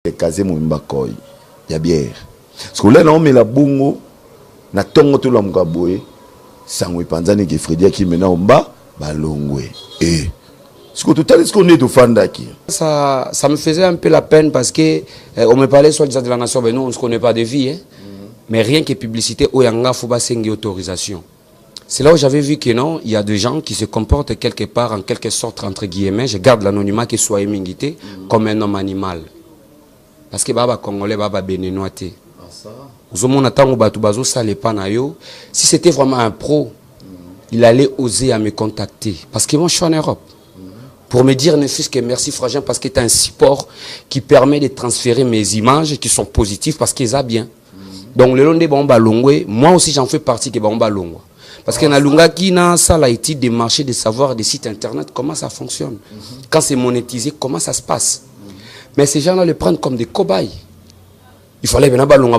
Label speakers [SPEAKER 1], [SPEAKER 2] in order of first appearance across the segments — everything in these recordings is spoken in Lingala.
[SPEAKER 1] Kaze Mouimba Koy, il y a bière. Parce que là, on met la bongo, na tongo tout l'homme kaboué, sangwe panzani qui Frédia qui mena omba, balongwe. Et, ce que tout à l'heure, ce qu'on est au fandaki.
[SPEAKER 2] Ça me faisait un peu la peine parce que on me parlait soit de la nation, mais nous, on ne se connaît pas de vie. Hein. Mais rien que publicité, au yanga, faut pas s'engager autorisation. C'est là où j'avais vu que non, il y a des gens qui se comportent quelque part, en quelque sorte, entre guillemets, je garde l'anonymat qui soit émingité, comme un homme animal. Parce que baba congolais, baba béninois. Si c'était vraiment un pro, il allait oser à me contacter. Parce que moi, je suis en Europe. Pour me dire ne fût-ce que merci Frangin, parce que c'est un support qui permet de transférer mes images qui sont positives parce qu'ils a bien. Donc le long de Bamba Longwe, moi aussi j'en fais partie de Bamba Longwe. Parce que na lunga qui na ça la étude des marchés, de savoir des sites internet, comment ça fonctionne. Quand c'est monétisé, comment ça se passe. Mais ces gens-là le prennent comme des cobayes. Il fallait bien patron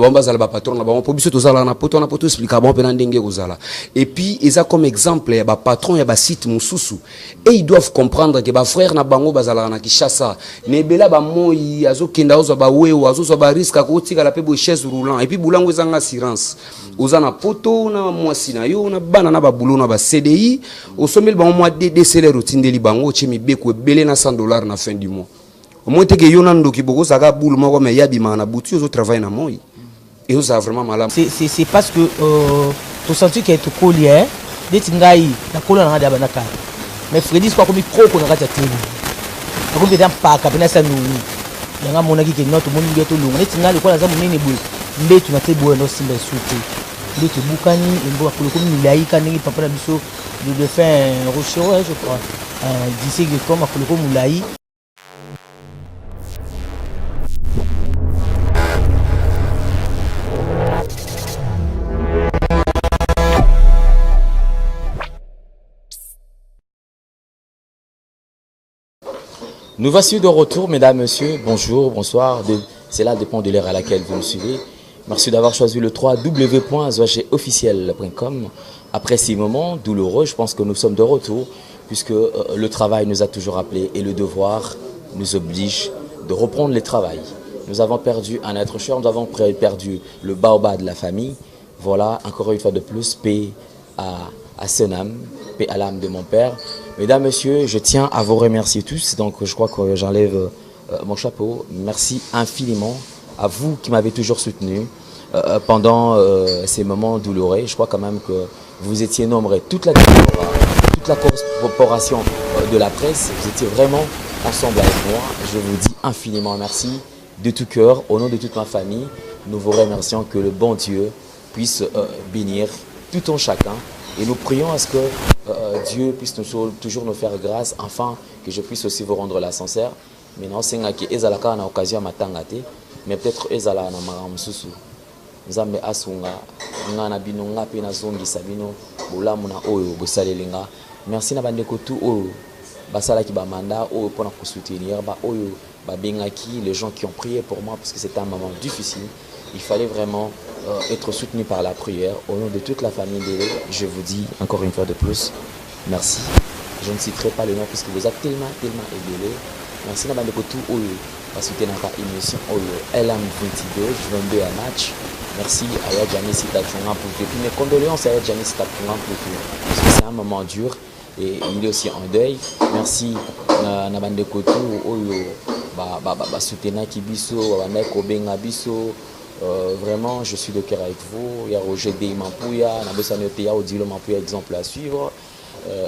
[SPEAKER 2] et puis ils ont comme exemple il y a patron il y a site Moussousou et ils doivent comprendre que ba frère na bango bazala na Kishasa nebela ba moi azokenda ozo ba wewo azozo ba risque ko tika la pe bo chaise roulant et puis bulango ezanga assurance ozana poto na mwasi na yo na bana na ba boulot na ba CDI au sommet ba mois de salaire routine de libango chemi beko belé na $100 na fin du mois. Au moins, que Yonando qui beaucoup ça a boule moi mais yabima na bouti aux travail na moi et ça vraiment malade.
[SPEAKER 3] C'est parce que tu sens que tu collier des tingai na kola na da banaka. Mais Freddy soit comme pro qu'on a raté télé. Comme des pas capena ça nous. Yanga mona ki ke notre monde ngeto lu. Des tingai le kola za munene boy. Mbetu na te boy no simba souté. Mbetu bukani mbo ko comme milaika ningi papa na biso de faire un rocher je crois. D'ici que comme ko moulai.
[SPEAKER 4] Nous voici de retour, mesdames, messieurs. Bonjour, bonsoir. Cela dépend de l'heure à laquelle vous nous suivez. Merci d'avoir choisi le www.zoagofficiel.com. Après ces moments douloureux, je pense que nous sommes de retour puisque le travail nous a toujours appelés et le devoir nous oblige de reprendre le travail. Nous avons perdu un être cher, nous avons perdu le baobab de la famille. Voilà, encore une fois de plus, paix à son âme, paix à l'âme de mon père. Mesdames, messieurs, je tiens à vous remercier tous. Donc, je crois que j'enlève mon chapeau. Merci infiniment à vous qui m'avez toujours soutenu pendant ces moments douloureux. Je crois quand même que vous étiez nombreux. Toute la corporation de la presse, vous étiez vraiment ensemble avec moi. Je vous dis infiniment merci de tout cœur. Au nom de toute ma famille, nous vous remercions que le bon Dieu puisse bénir tout en chacun. Et nous prions à ce que Dieu puisse toujours nous faire grâce, afin que je puisse aussi vous rendre la sincère. Maintenant, c'est que ezalaka na occasion matangate, mais peut-être ezala na maram susu. Nzambe asunga ngana bino ngape na zongi sabino bolamu na oyo bosalelinga. Merci na bandeko tout oyo basala ki ba manda oyo pona ko soutenir ba oyo ba bengaki les gens qui ont prié pour moi parce que c'était un moment difficile. Il fallait vraiment être soutenu par la prière. Au nom de toute la famille Bélé, je vous dis encore une fois de plus, merci. Je ne citerai pas le nom puisque vous êtes tellement aidés. Merci à tout pour soutenir notre émission LM22, je vais un match. Merci à Yadjani Sitatunga pour tout. Mes condoléances à Yadjani Sitatunga pour tout. Parce que c'est un moment dur et il est aussi en deuil. Merci à Nabande Kotou, soutenir Kibiso, Benga Biso. Vraiment, je suis de cœur avec vous. Il y a Roger D. Mampouya, Nabosanote, Odilo Mampouya, exemple à suivre.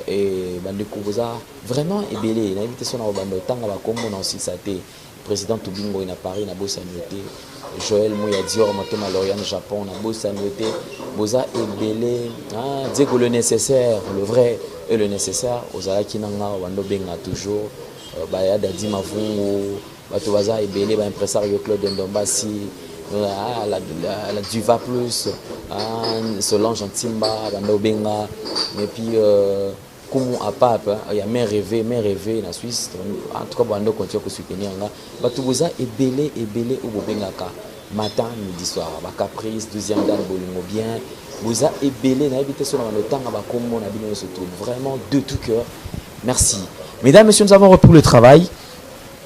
[SPEAKER 4] Et Bande Kouboza, vraiment, et belé. L'invitation à Bande Tanga, comme on a aussi saté. Président Toubingo, il a Paris, Nabosanote. Joël Mouya Dior, Matoma Lorian, Japon, Nabosanote. Boza et belé. Dire que le nécessaire, le vrai et le nécessaire, Ozala Kinanga, Wando Benga toujours. Baya Dadi Mavungo, Batobaza et belé, impresario Claude Ndombasi. La Duva Plus, Solange Antimba, Bando Benga, et puis Koumou Apap, il y a Mère Rêvée, la Suisse, en tout cas, Bando continue à soutenir. Batouza est belé ou Bobengaka, matin, midi, soir, Caprice, 12e dan, Bolingo bien, Bouza est belé, n'a habité sur le temps, Bakomo, n'a se trouve vraiment de tout cœur. Merci. Mesdames, messieurs, nous avons repris le travail.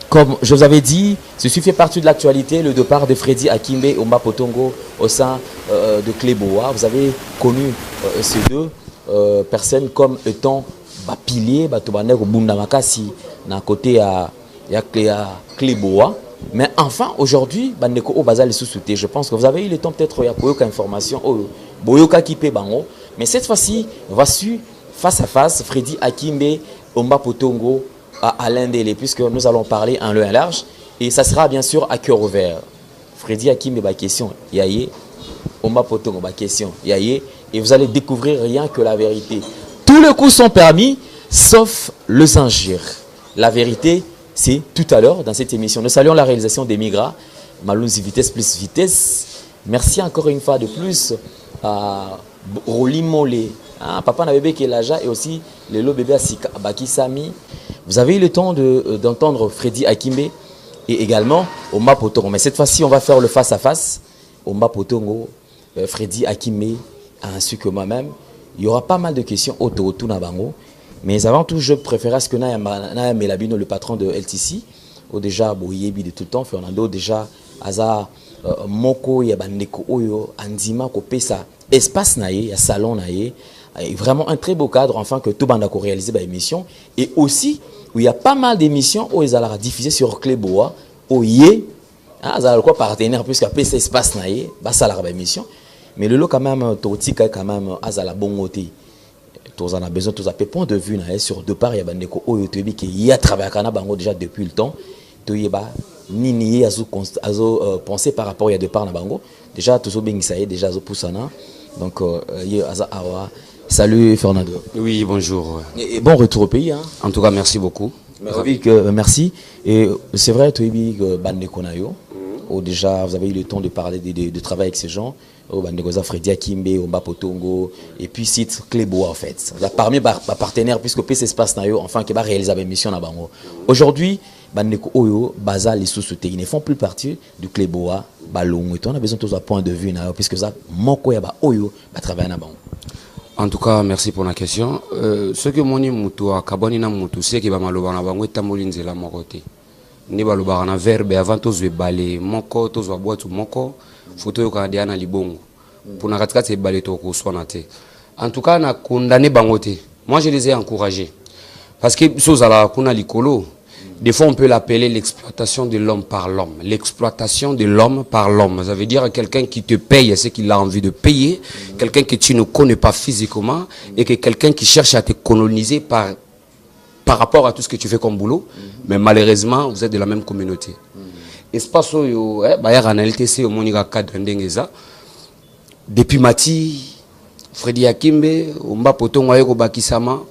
[SPEAKER 4] Comme je vous avais dit, ceci fait partie de l'actualité, le départ de Freddy Akimbe Omba Potongo au sein de Cléboa. Vous avez connu ces deux personnes comme étant piliers, au Bundamakasi, d'un côté à Cléboa. Mais enfin, aujourd'hui, je pense que vous avez eu le temps peut-être de voir information, mais cette fois-ci, voici face à face Freddy Akimbe Omba Potongo à Alain Délé, puisque nous allons parler en long et large, et ça sera bien sûr à cœur ouvert. Freddy Akimbe, question, yaye, Omba Potongo, question, yaye, et vous allez découvrir rien que la vérité. Tous les coups sont permis, sauf le injure. La vérité, c'est tout à l'heure dans cette émission. Nous saluons la réalisation des Migra, Malounzi Vitesse plus Vitesse. Merci encore une fois de plus à Roli Molé, Papa na bébé qui est là et aussi le lot bébé à Baki Sami. Vous avez eu le temps d'entendre Freddy Akimbe et également Omba Potongo. Mais cette fois-ci, on va faire le face-à-face. Omba Potongo, Freddy Akimbe, ainsi que moi-même. Il y aura pas mal de questions autour de Nabango. Mais avant tout, je préférais ce que Naya Melabino, le patron de LTC, ou déjà Boyebi de tout le temps, Fernando, déjà Aza Moko, Yabaneko Oyo, Andima, Kopesa, espace naye, ya salon naye. Vraiment un très beau cadre, enfin, que tout le monde a réalisé par émission. Et aussi, où il y a pas mal d'émissions où ils allaient diffuser sur Cléboa, où il y a quoi partenaire, puisqu'à PC espace naye, bah ça la émission. Mais le lot quand même, Totika quand même, Azala Bongoté. Tous en a besoin, tous à point de vue sur deux parts, il y a Bandeko Oyotobi qui y a travaillé à Bango déjà depuis le temps. Tu y a ni azo penser par rapport à deux parts na Bango. Déjà tous au Bengisaye, déjà azo Poussana. Donc y a Aza Awa. Salut Fernando.
[SPEAKER 2] Oui, bonjour.
[SPEAKER 4] Et bon retour au pays. Hein.
[SPEAKER 2] En tout cas, merci beaucoup.
[SPEAKER 4] Merci. Et c'est vrai, tu as dit que Bandeko Nayo, déjà vous avez eu le temps de parler, de travailler avec ces gens. Freddy Akimbe, Omba Potongo, et puis site Cléboa en fait. Parmi les partenaires, puisque PC Espace Nayo, enfin, qui va réaliser la mission à Bango. Aujourd'hui, Bandeko Oyo, Baza, les sous-soutés, ils ne font plus partie du Cléboa, Balong. Et on a besoin de tous un point de vue, puisque ça, Moko Yaba Oyo, va travailler à Bango.
[SPEAKER 2] En tout cas, merci pour la question. Ce que mon mutu a kaboni na mutu, c'est que Bamaloba na Bango est amolinze la mokote. Ni baloba na verbe avant tous les balais, Moko, tous les boîtes Moko. Photo yo kandia na libongo pour na katika te baleto ko sona te. En tout cas na condamné bangote. Moi je les ai encouragés parce que sozala kuna likolo des fois on peut l'appeler l'exploitation de l'homme par l'homme. L'exploitation de l'homme par l'homme, ça veut dire quelqu'un qui te paye ce qu'il a envie de payer, quelqu'un que tu ne connais pas physiquement et que quelqu'un qui cherche à te coloniser par rapport à tout ce que tu fais comme boulot, mais malheureusement vous êtes de la même communauté. Espace yo en LTC au monika cadre ndengeza depuis Mati Freddy Akimbe Omba Potongo ayeko bakisama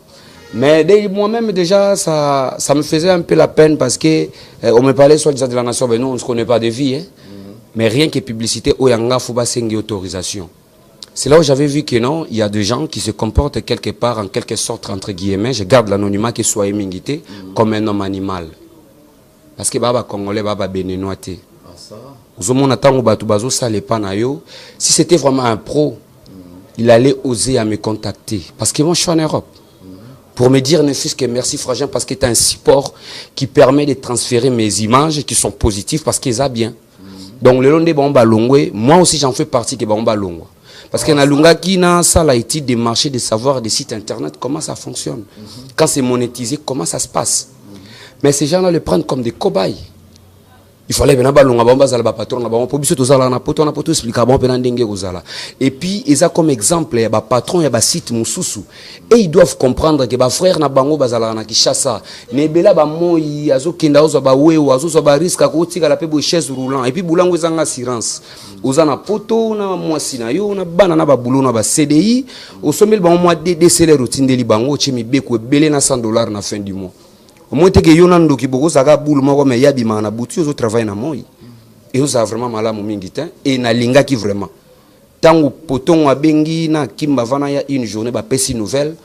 [SPEAKER 2] mais moi-même déjà ça me faisait un peu la peine parce que on me parlait soit de la nation mais nous on ne se connaît pas de vie mais rien que publicité oyanga faut ba sengi autorisation. C'est là où j'avais vu que non, il y a des gens qui se comportent quelque part en quelque sorte entre guillemets, je garde l'anonymat qui soit émingité comme un homme animal. Parce que baba congolais baba béninois té. Si c'était vraiment un pro, il allait oser à me contacter parce que moi je suis en Europe. Pour me dire ne fût-ce que merci Fragin parce que c'est un support qui permet de transférer mes images qui sont positives parce qu'ils a bien. Donc le long de Bamba Longwe, moi aussi j'en fais partie que Bamba Longwe. Parce que na lunga qui na ça la étude des marchés de savoir des sites internet comment ça fonctionne. Quand c'est monétisé comment ça se passe. Mais ces gens-là le prennent comme des cobayes. Il fallait bien patron et puis ils ont comme exemple il y a patron il y a site mususu et ils doivent comprendre que ba frère na bango bazala na Kishasa nebela ba moi azokenda ozo ba wewe azozo ba risque ko tika la pe bo chaise roulant et puis bulango ezanga assurance ozana poto na mwasi na yo na bana na ba boulot na ba CDI osomeli ba mois de salaire routine bango chemi beko belé na $100 na fin du mois. Au moins que Yonando qui beaucoup ça boule moi mais yabi mana bouti aux travail na moi et ça vraiment malamu mingi et na linga qui vraiment tango poton a bengi na kimba vana ya une journée ba pesi nouvelle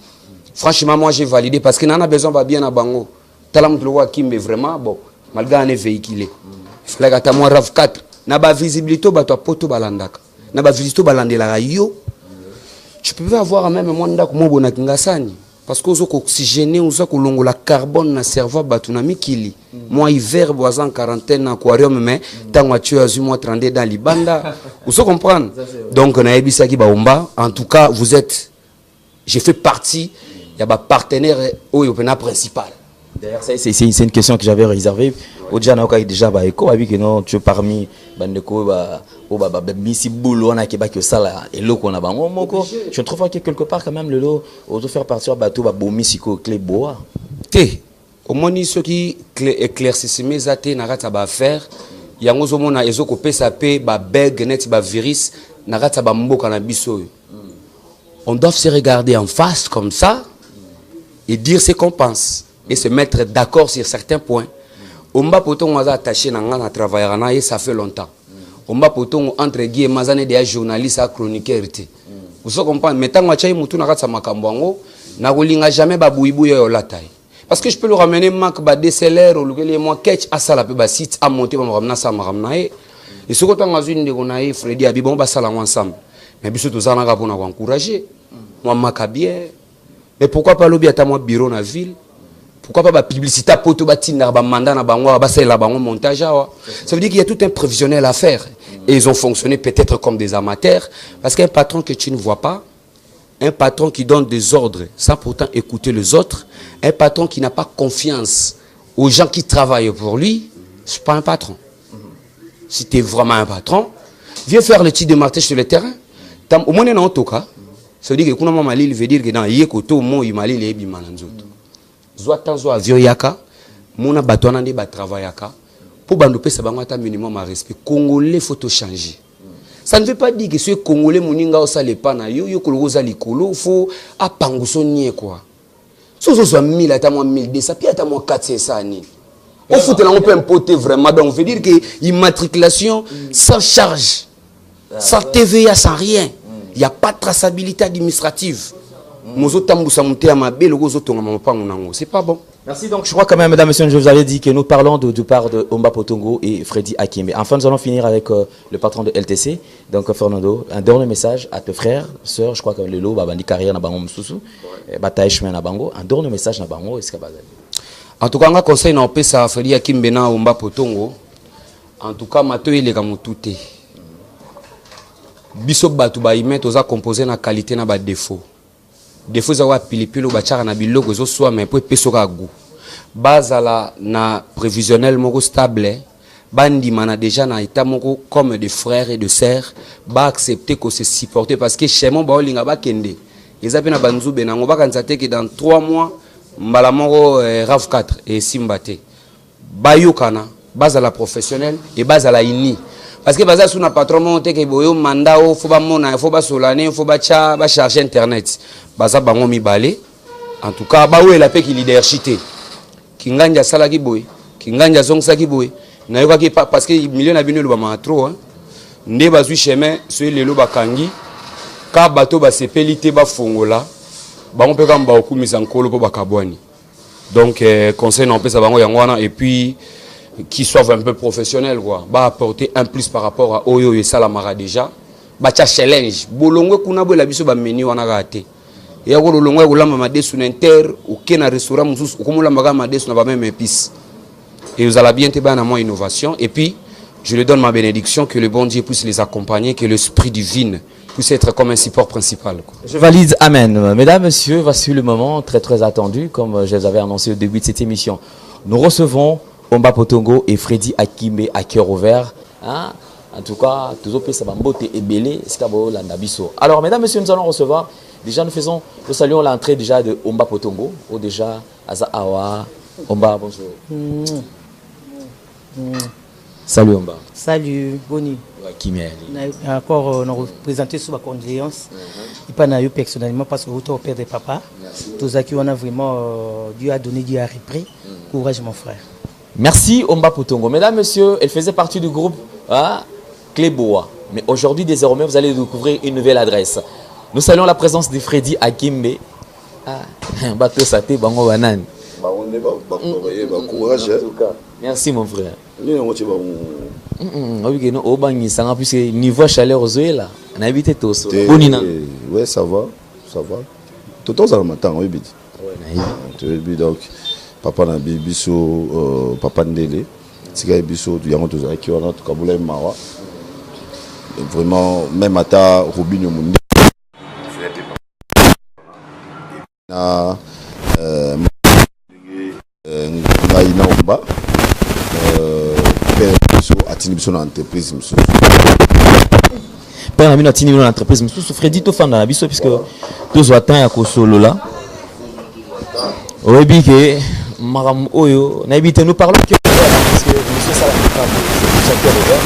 [SPEAKER 2] franchement moi j'ai validé parce que nana besoin ba bien na bango talam de loi kimbe vraiment bon malgré un véhiculé il fallait que ta moi RAV 4 na ba visibilité ba to poto balandaka na ba visibilité balandela yo tu peux avoir même moi ndako mo bona kingasani parce que ozoka oxygéné oza kolongola carbone na cerveau bato na mikili moi hiver boisa en quarantaine na aquarium mais tango tu as eu moi 32 dans libanda vous comprendre donc na ebisaki baomba en tout cas vous êtes j'ai fait partie il y a ba partenaire au principal.
[SPEAKER 4] D'ailleurs, c'est une question que j'avais réservée. Au-delà, on a déjà vu que non, tu es parmi Bandeko, Missy Boulou, on a que ça là, et l'eau qu'on a. Je trouve que quelque part, quand même, le lot, on doit faire partir bateau, Missiko, clé bois.
[SPEAKER 2] Té, au moins, ceux qui éclaircissent mes athées, n'arrêtent pas à faire. Il y a un moment, ils ont coupé sa paix, beg, net, virus, n'arrêtent pas mbo cannabiso. On doit se regarder en face comme ça et dire ce qu'on pense. Et se mettre d'accord sur certains points. On va pourtant attaché à travailler et ça fait longtemps. On va pourtant entre guillemets des journalistes à chroniqueur. Vous comprenez? Mais tant que tu as makambango, na golinga jamais babouibou yo la taille. Parce que je peux le ramener mak ba DSLR ou le moi catch à ça la pe ba site à monter ba ramna ça ramna et ce que tu as une de gonaï Freddy Abibon ba ça ensemble. Mais biso to zanaka pour encourager. Moi makabie. Mais pourquoi pas lobby à moi bureau na ville? Pourquoi pas la publicité pour tout bâtiment, mandat na bango, la bango montage. Ça veut dire qu'il y a tout un prévisionnel à faire. Et ils ont fonctionné peut-être comme des amateurs. Parce qu'un patron que tu ne vois pas, un patron qui donne des ordres sans pourtant écouter les autres, un patron qui n'a pas confiance aux gens qui travaillent pour lui, ce n'est pas un patron. Si tu es vraiment un patron, viens faire le titre de marché sur le terrain. Au moins, en tout cas, ça veut dire que quand Mali veut dire que dans Yekoto, au moins, il m'a dit que Zouatanzo avion yaka, mona batouana de batravayaka, pour bandopé sa bangata minimum à respect. Congolais faut changer. Ça ne veut pas dire que ce Congolais moninga osa le pana yo yo koloza likolo faut apangusonnie quoi. Sozo soit 1000 à moi 1200 puis à moi 400 ani. Au foot là on peut importer vraiment donc on veut dire que immatriculation sans charge, sans TVA, sans rien. Il n'y a pas de traçabilité administrative. C'est pas bon.
[SPEAKER 4] Merci. Donc, je crois quand même, mesdames et messieurs, je vous avais dit que nous parlons du part de Omba Potongo et Freddy Akimbe. Enfin, nous allons finir avec le patron de LTC. Donc, Fernando, un dernier message à tes frères, sœurs. Je crois que le lot, Babandi carrière na bango msusu, bataille chemin na bango. Un dernier message na bango. Est-ce que
[SPEAKER 2] en tout cas, on a conseil na opesa Freddy Akimbe na Omba Potongo. En tout cas, mato il est comme tout est. Biso batu ba imet oza composé na qualité na ba défaut. Des fois, ça pilipilo bachara na biloko zo soit mais pour pesoka goût. Bazala na prévisionnel moko stable, bandi mana déjà na état moko comme des frères et de sœurs, ba accepter que se supporter parce que chez moi ba olinga ba kende. Ils appellent na banzu benango ba kanzate que dans 3 mois mbala moko RAV 4 et Simbate. Ba yokana, bazala professionnel et bazala ini. Parce que baza sous na patron monté que boyo mandat o faut ba mona faut ba solane faut ba charger internet baza bango mi balé en tout cas ba ou la pe qui leadership ki nganja sala ki boy ki nganja zongsa ki boy na yoka ki parce que million na bino lo ba ma trop hein ndé bazui chemin so lelo ba kangi ka bato ba sepelité ba fongola bango pe kamba okumisa nkolo po ba kabwani donc conseil non pe sa bango yangwana et puis qui soit un peu professionnel quoi va apporter un plus par rapport à Oyo et Salamara déjà ba challenge bolongwe kuna bo la biso ba menu wana raté et ya ko longwe ko lamba madesu na inter ou kena restaurant mususu ko mo lamba madesu na ba même épice et vous allez bien te bana moi innovation et puis je lui donne ma bénédiction que le bon Dieu puisse les accompagner que l'esprit divin puisse être comme un support principal quoi.
[SPEAKER 4] Je valide, amen. Mesdames, messieurs, voici le moment très attendu comme je vous avais annoncé au début de cette émission. Nous recevons Omba Potongo et Freddy Akimbe à cœur ouvert. Hein? En tout cas, toujours ça va mboter et belé, skabo landabiso. Alors, mesdames, messieurs, nous allons recevoir. Déjà, nous saluons l'entrée déjà de Omba Potongo. Ou déjà, Aza Awa. Omba, bonjour. Salut Omba.
[SPEAKER 3] Salut, Boni.
[SPEAKER 4] Akimbe.
[SPEAKER 3] Encore, nous représentons sous ma condoléance. Et pas naïf personnellement parce que vous êtes au père de papa. Tous ceux qui ont vraiment, Dieu a donné, Dieu a repris. Courage, mon frère.
[SPEAKER 4] Merci Omba Potongo. Mesdames, messieurs, elle faisait partie du groupe Cléboa. Mais aujourd'hui, désormais, vous allez découvrir une nouvelle adresse. Nous saluons la présence de Freddy Akimbe. Bateau Saté, Bango Banane. Merci mon frère. Puisque niveau chaleur aux là, on a évité tous.
[SPEAKER 1] Ouais, ça va. Tout le temps, ça va matin, oui, toyebi donc papa na biso papa ndele tika biso yango tozalaki wana tukabula mawa vraiment même ata Robinho Mundi na ngai na omba père biso atini biso na entreprise biso
[SPEAKER 4] père na bino atini bino na entreprise biso Freddy to fanda na biso puisque tous attend ya kosolo là oyebi ke maram oyo na ebite nous parlons que parce que monsieur Salah champion de verre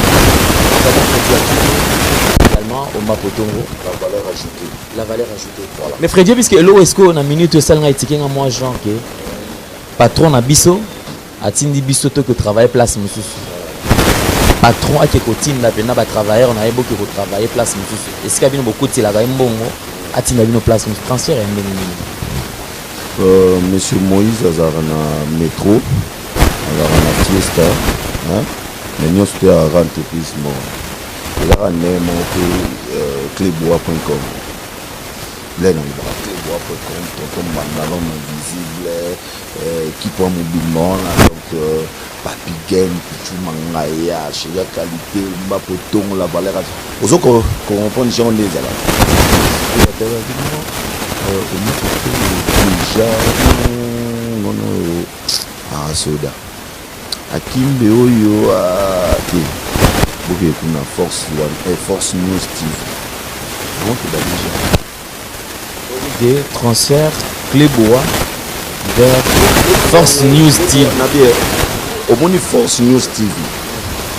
[SPEAKER 4] également au Mapotongo la valeur ajoutée voilà. Mais Freddy puisque l'eau est-ce qu'on a minute ça nga étiqué nga moi genre que patron na biso atindi biso to que travailler place monsieur patron a quelque tinda pena ba travailleur on a beaucoup de travailler place monsieur est-ce qu'il y a beaucoup de la ga mbongo atinda bino place monsieur transfert et
[SPEAKER 1] monsieur Moïse azara na métro azara na fiesta mais nous c'était à entreprise bon là on est monté clebois.com là on va clebois.com comme maintenant visible équipe mobilement donc papi game tout mangaya chez la qualité mba poton la valeur aux qu'on comprend gens les là déjà non soda akimbe oyo te boke kuna force one force news TV donc
[SPEAKER 4] déjà des transferts Clébois vers force news TV
[SPEAKER 1] na bien au moni force news TV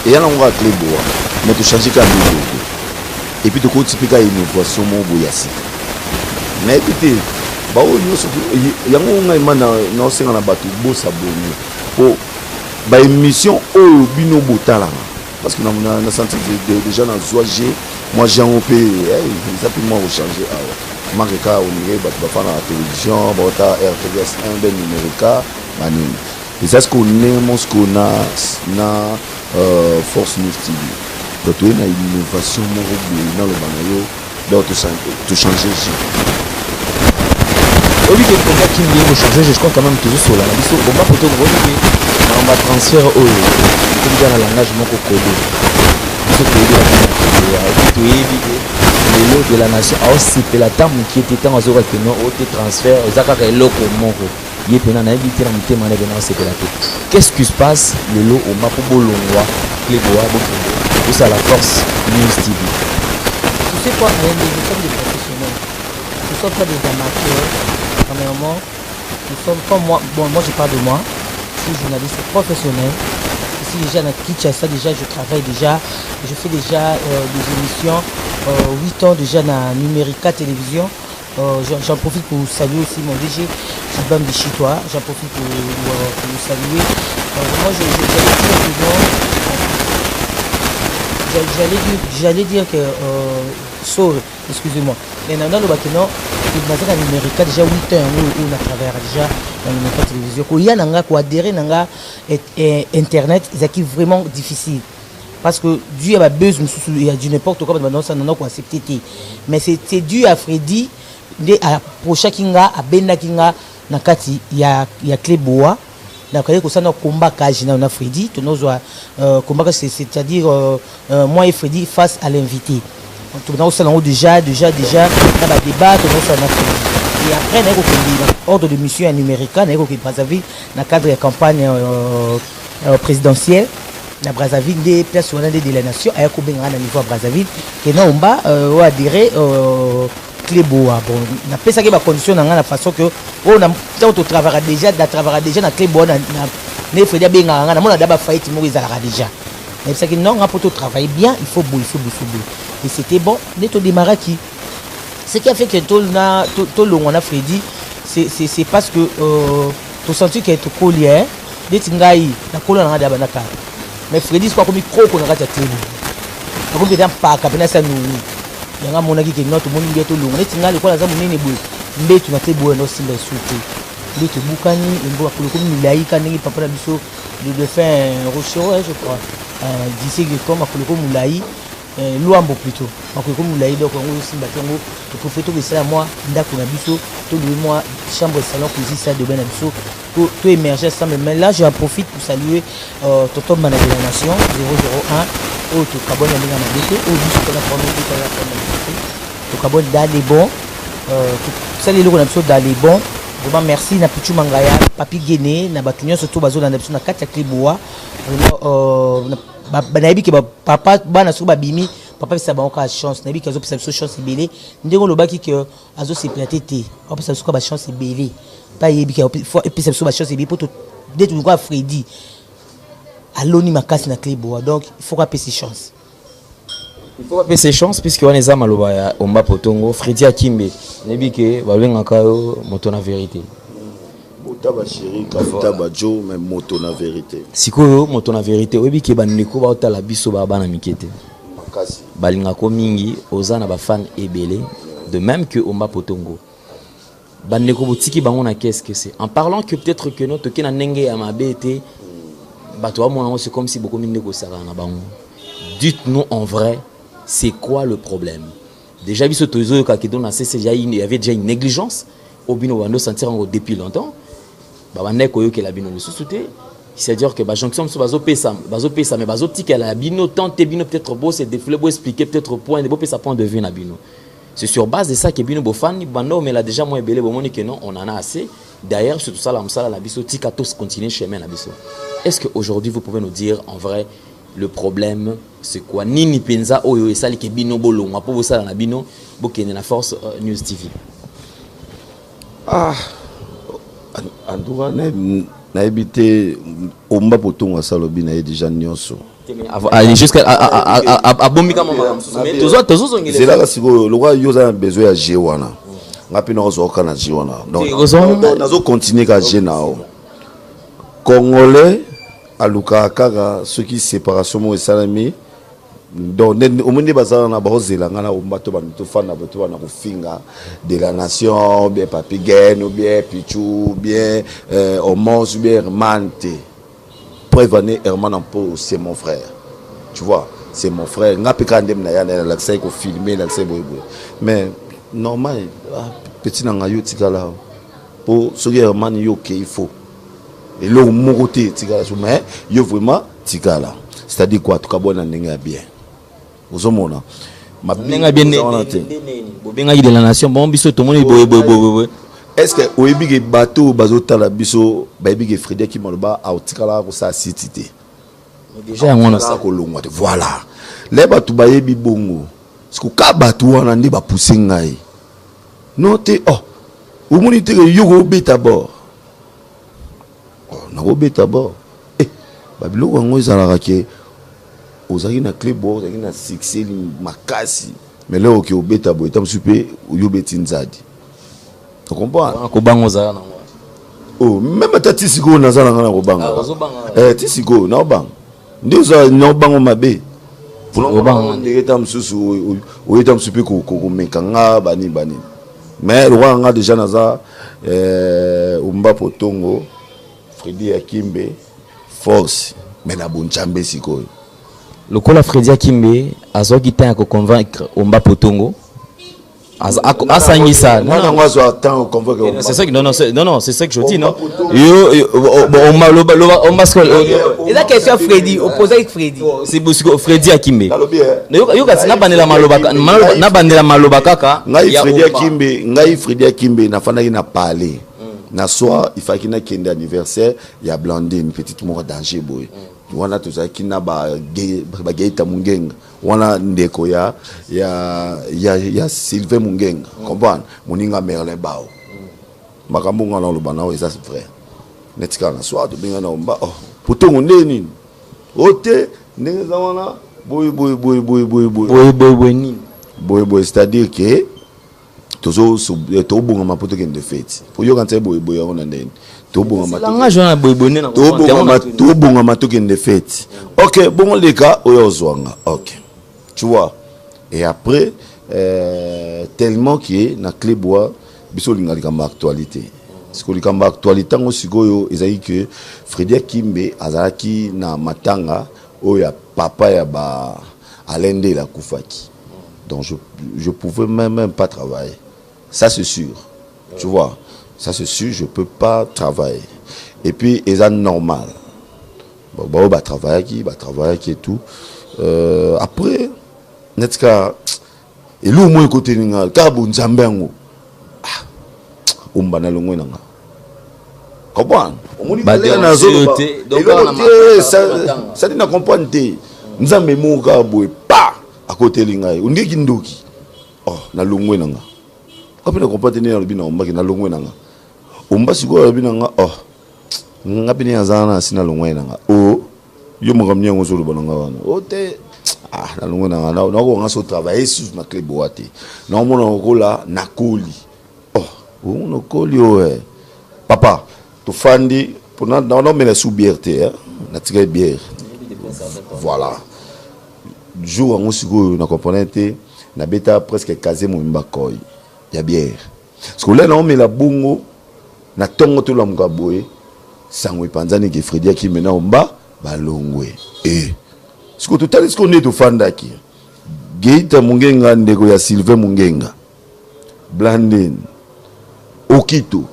[SPEAKER 1] et là on va Clébois mais tu changer ka vidéo et puis tu continues à innovation mon boyasi mais écoutez ba o nyoso yango ngai mana na osenga na bato bosa boni po ba émission oyo bino botala parce que na senti déjà na zoager moi j'ai un peu ça peut moi changer marquer au niveau bato ba fana la télévision bota RTVS 1 ben numérica banini et ça ce qu'on aime ce qu'on a na force news TV donc on a une innovation dans le banayo donc tout changer.
[SPEAKER 4] Oui, que combat qui vient de changer, je crois quand même toujours sur la mission. Combat pour tout le monde, on va transfert au dans le langage mon code. Le lot de la nation a aussi fait la dame qui était en zone que non, au transfert, aux accords et l'eau comme mon il est pendant la vie dans le thème en événement c'est la tête. Qu'est-ce qui se passe le lot au Mapo Bolongwa, les bois, tout ça la force News TV.
[SPEAKER 3] Tu sais quoi, nous sommes des professionnels, nous ne sommes pas des amateurs. Premièrement, nous sommes comme moi, bon moi je parle de moi, je suis journaliste professionnel. Ici déjà dans Kinshasa, déjà je travaille déjà, je fais déjà des émissions, 8 ans déjà dans Numérica Télévision. J'en profite pour saluer aussi mon DG, Gilbert Bichitois, j'en profite pour vous saluer. Moi j'allais dire que excusez-moi, mais dans le bâtiment, il m'a dit Numérica déjà 8 ans où on a travaillé déjà dans Numérica Télévision. Il y a un qui adhéré à Internet, c'est vraiment difficile. Parce que Dieu a besoin de n'importe quoi, maintenant ça n'a pas accepté. Mais c'est dû à Freddy, à Procha Kinga, à Benda Kinga, Nakati, il y a Clébois. Donc, ça a un combat on a Freddy, combat c'est-à-dire moi et Freddy face à l'invité. Donc, ça a déjà, dans le débat, et après, on a ordre de mission numérique, on a Brazzaville, dans le cadre de la campagne présidentielle. Na Brazzaville des personnels de la nation à niveau Brazzaville qui n'ont adhéré Clébois. Bon, na pesa que ma condition dans la façon que on a travaillé déjà na Clébois na ne fait bien na mona d'aba faillite mo izala déjà. Mais ça que non pour tout travailler bien, il faut bouiller. Et c'était bon, neto démarrer qui ce qui a fait que tout le on a Freddy c'est parce que tout senti que tout collier des tingai na colonne na d'aba na ka. Mais Freddy soit comme micro qu'on a raté télé. Comme des pas capena ça nous. Il y a un monaki qui note mon ingé tout long. Les tinga les quoi la zamu nene boy. Mbe tu na te boy no simba souté. Les te bukani ngo akolo comme milai kanengi papa na biso de faire rocher je crois. D'ici que comme akolo comme milai Luambo plutôt. Donc comme vous l'avez dit, on aussi batongo, tu peux faire tout ça moi, ndako na biso, tout le mois chambre salon cuisine salle de bain na biso, tout émerger ensemble. Mais là j'en profite pour saluer Toto Mana de la Nation 001 au tout cabone na nga mabete, au biso na premier tout à la fin. Tout cabone dans les bons, ça les locaux na biso dans les bons. Vraiment merci na Pichu Mangaya, Papi Guéné, na batunya surtout bazo na biso na kati ya Kliboa. Banayebi ke papa bana so babimi papa pesa bango ka chance nayebi ke azo pesa biso chance ebele ndenge lobaki ke azo se plater te pesa biso ba chance ebele pa yebi ke pesa biso ba chance ebele pour d'être quoi Freddy aloni makasi na Kliboa donc il faut pas pesa chance.
[SPEAKER 4] Il faut pas ses chances puisque on est à Maloba Omba Potongo Freddy Akimbe nayebi ke balengaka yo moto na vérité.
[SPEAKER 1] Taba chéri, Taba Joe, mais moto na vérité.
[SPEAKER 4] Sikoyo moto na vérité, obi ke bandeko ba otala biso ba bana mikete.
[SPEAKER 1] Makasi.
[SPEAKER 4] Balinga ko mingi ozana ba fan ebele, de même que Omba Potongo. Bandeko botiki bango na qu'est-ce que c'est. En parlant que peut-être que notre ke na ndenge ya mabete, bato wa mona c'est comme si beaucoup mindeko sala na bango. Dites-nous en vrai, c'est quoi le problème? Déjà biso tozo ka ke dona c'est il y avait déjà une négligence. Obino wando sentir depuis longtemps. C'est-à-dire que jonction bazo pesa mais bazo tika la bino tante bino peut-être beau c'est défilé beau expliquer peut-être point de beau pesa point de vue na bino. C'est sur base de ça que bino bofani bando mais là déjà moi belé bomoni que non on en a assez. D'ailleurs sur tout ça la msala la biso tika tous continuer chemin na biso. Est-ce que aujourd'hui vous pouvez nous dire en vrai le problème c'est quoi nini penza oyo esali ke bino bolonga po bosala na bino bokene na Force News TV.
[SPEAKER 1] Ah en tout cas na habité Omba Potongo salobi na déjà nyonso
[SPEAKER 4] jusqu'à à bomika mama mais tozo ngile
[SPEAKER 1] c'est là que siko le roi yoza besoin ya jewana ngapi na ozoka na jewana donc nazo continuer ka jenao congolais aluka kaka ceux qui séparation mo esalami donc au monde bazana na bazela ngana umbato bantu fana bato bana kufinga de la nation bien papi gain ou bien pichu bien homos ou bien hermante prévenir herman en po c'est mon frère tu vois c'est mon frère ngapi kandem na yana l'accès ko filmer l'accès boy mais normal petit nanga yo tikala pour ce herman yo que il faut et là mon côté tikala mais yo vraiment tikala c'est-à-dire quoi tout kabona ndenge bien Ozomona
[SPEAKER 4] mabenga bien bobenga de la nation bon biso to moni boy
[SPEAKER 1] est-ce que oyebi ke bateau bazotala biso bayebi ke Freddy qui maloba autikala ko sa cité
[SPEAKER 4] déjà ngona
[SPEAKER 1] sa ko longwa voilà les bateau bayebi bongo parce que ka bateau wana ndi ba pousser ngai note omoni te yo go beta bord na go beta bord babilo wango ezalaka ke ozaki na Kliboa ozaki na succès makasi mais là ok obeta boy tam super yo beti nzadi tu comprends
[SPEAKER 4] ko bango za na
[SPEAKER 1] oh même tati siko na zala na ko bango tisiko na bang ndio za na bango mabe pour bango ndeke tam susu o tam super ko mekanga bani mais le roi nga déjà naza Omba Potongo Freddy Akimbe Force mais na bonchambe siko
[SPEAKER 4] le col Freddy Akimbe azo qui t'a convaincre Omba Potongo asangisa c'est ça que non c'est ça que je dis non on
[SPEAKER 3] et la question Freddy opposé avec Freddy
[SPEAKER 4] c'est Freddy Akimbe yo kasi na bandela maloba kaka
[SPEAKER 1] ngai Freddy Akimbe na fana na parler na soir il fallait qu'il na kende anniversaire il y a Blandine petite mort danger boy wana tozaki na ba geita mungenga wana ndeko ya Sylvain Mungenga comprendre moninga Merlin Bao makambo ngana lo bana ça c'est vrai netika na soir to binga na Omba Potongo ndeni ote ndenge za wana boy c'est-à-dire que tozo to bonga mapoto ken de fête pour yo quand boy on ndeni to bonga mato ken de fête OK bon les gars oyo zwanga OK tu vois et après tellement qui est na Kliboa biso linga ma actualité parce que likamba actualité ngo sikoyo ezali que Freddy Akimbe azalaki na matanga oya papa ya ba Alain Nde la Koufaki. Donc je pouvais même pas travailler. Ça c'est sûr. Tu vois, ça c'est sûr, je peux pas travailler. Et puis, ils sont normal. Bon, bah travailler qui et tout. Après, n'est-ce pas, et l'eau moins côté n'inga, car bon jambengo. Umba na longwe nanga. Comprends? On
[SPEAKER 4] Bah,
[SPEAKER 1] na zone. Ça dit na comprendre te. Nzambe mo ka boy pa à côté linga. Undi kindoki. Oh, na longwe nanga. Comme na comprendre ne na umba ki na longwe nanga. Umba siko na nanga. Oh. Ngapini azana sina longwe nanga. Oh, yo mo kamnya ngozolo bananga wana. Oh te na longwe nanga na ko ngaso travailler sur ma clé boîte. Na mo na ko la na koli. Oh, no koli ouais. Papa, tu fandi pour na mais la sous-bière hein, na tiré bière. Voilà. Jour on siko na componente na beta presque casé mo mbakoy. Ya bière. Parce que là non mais la bongo na tongo to la mgaboye. Sangwe panzani ke Fredi qui maintenant omba balongwe ce que tout à ce qu'on est to fanda ki Geita Mungenga ndeko ya Sylvain Mungenga Blandin Okito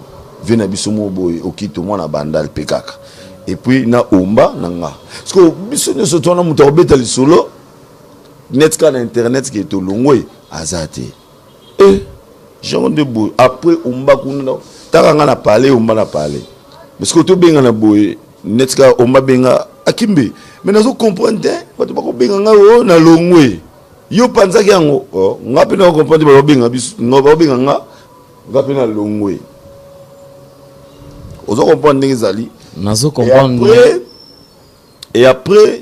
[SPEAKER 1] vena bisomo boy Okito mwana bandal pekaka et puis na omba nanga parce que biso ne sotona muto obeta li solo net ka na internet qui est to longwe azate genre de boy après omba kuna takanga na parler omba na parler. Parce que tu benga na boy netka o mabenga akimbe mais nazo comprendre pas tu pas benga nga na longwe yo panza yango ngapi na comprendre ba benga biso nga benga nga ngapi na longwe ozo comprendre ngizali
[SPEAKER 4] nazo comprendre
[SPEAKER 1] et après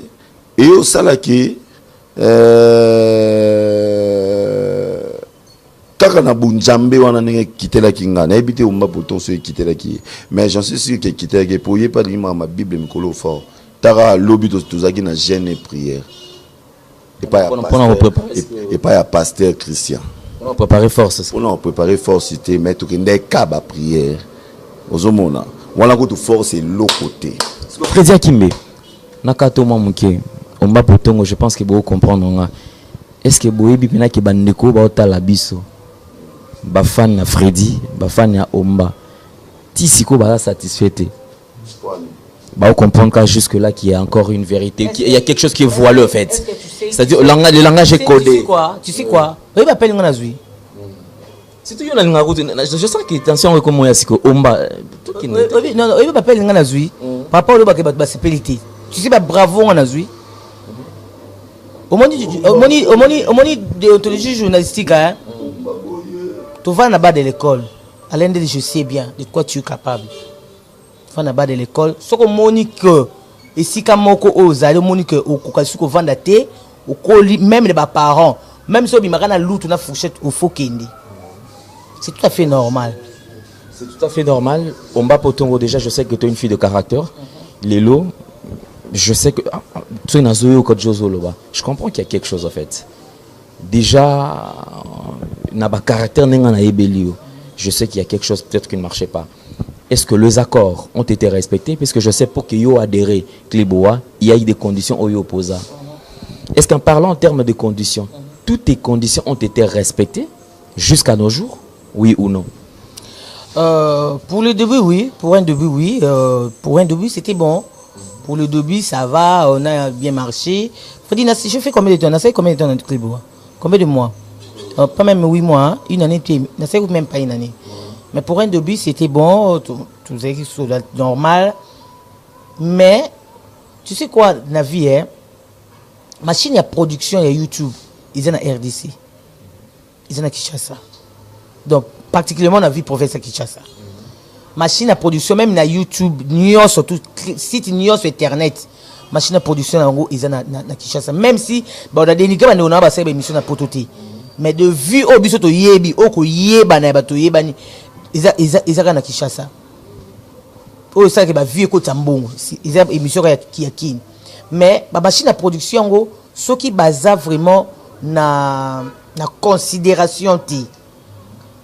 [SPEAKER 1] et au salaki kaka na bunjambe wana nenge kitela kinga na ebité umba poto so kitela ki mais j'en suis sûr que kitela ke poye pas lima ma bible mikolo fort tara lobi to tozaki na jeûne et prière et pas et pas ya pasteur Christian
[SPEAKER 4] on préparer force
[SPEAKER 1] on préparer force c'était mais to kende kaba prière ozomona wala ko to force l'autre côté
[SPEAKER 4] Fredi Akimbe nakato mamuke umba poto je pense que vous comprendre est-ce que boyebi pena ke bandeko ba otala biso bafan na Fredi bafan ya Omba tisiko ba satisfait ba comprendre qu'à jusque là qu'il y a encore une vérité il y a quelque chose qui est voilé en fait c'est-à-dire le langage est codé
[SPEAKER 3] tu sais quoi oui ba peli ngana zui
[SPEAKER 4] c'est tout na linga route je sens que tension comme moi siko Omba tout qui
[SPEAKER 3] non oui ba peli ngana zui papa lo ba ke ba sepelité tu sais ba bravo ngana zui Omoni déontologie journalistique, hein? Tu vas en bas de l'école. À l'un je sais bien de quoi tu es capable. Tu vas en bas de l'école. Ce que Monique, et si comme Moko Ozale, Monique, au Kokasuko Vandate, au colis, même les parents, même si on a loup, on a fourchette au faux kendi. C'est tout à fait normal.
[SPEAKER 4] C'est tout à fait normal. Omba Potongo, déjà, je sais que tu es une fille de caractère. Lélo. Je sais que je comprends qu'il y a quelque chose en fait. Déjà, je sais qu'il y a quelque chose peut-être qui ne marchait pas. Est-ce que les accords ont été respectés? Parce que je sais pour que yo adhéré Cléboa, il y a eu des conditions au opposa. Est-ce qu'en parlant en termes de conditions, toutes les conditions ont été respectées jusqu'à nos jours? Oui ou non?
[SPEAKER 3] Pour le début, oui. Pour un début, oui. Pour un début, c'était bon. Pour le début, ça va, on a bien marché. Je fais combien de temps? Combien de temps dans le club? Combien de mois? Pas même 8 mois, hein? Une année, même pas une année. Mais pour un début, c'était bon, tout est normal. Mais, tu sais quoi, la vie, hein? Machine à production et YouTube, ils sont à RDC. Ils sont à Kinshasa. Donc, particulièrement, la vie professeur Kinshasa. Machine à production, même na YouTube, surtout site sur internet, machine à production en gros, ils ont na Kinshasa. Même si, on a dénigré, on a une émission à prototype. Mais de vue au biso to yebi, au ko yeba na bato yebani, ils ont na Kinshasa. Oh ça que ba vie ko tambongo, ils ont émission qui a kin. Mais la machine à production en gros, ce qui basa vraiment na considération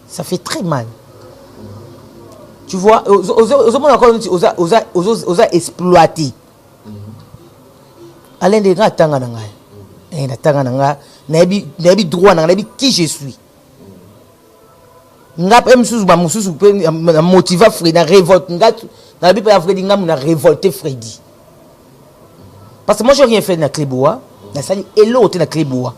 [SPEAKER 3] ça fait très mal. Tu vois, aux exploité. Alain de grands tanga nangai. et natanga nanga nabi droit nanga nabi qui je suis nga pa msusu ba msusu pe motiva Freddy na révolte nga na bi pa Freddy nga na révolter Freddy parce que moi j'ai rien fait na Clébois na sali elo te na Clébois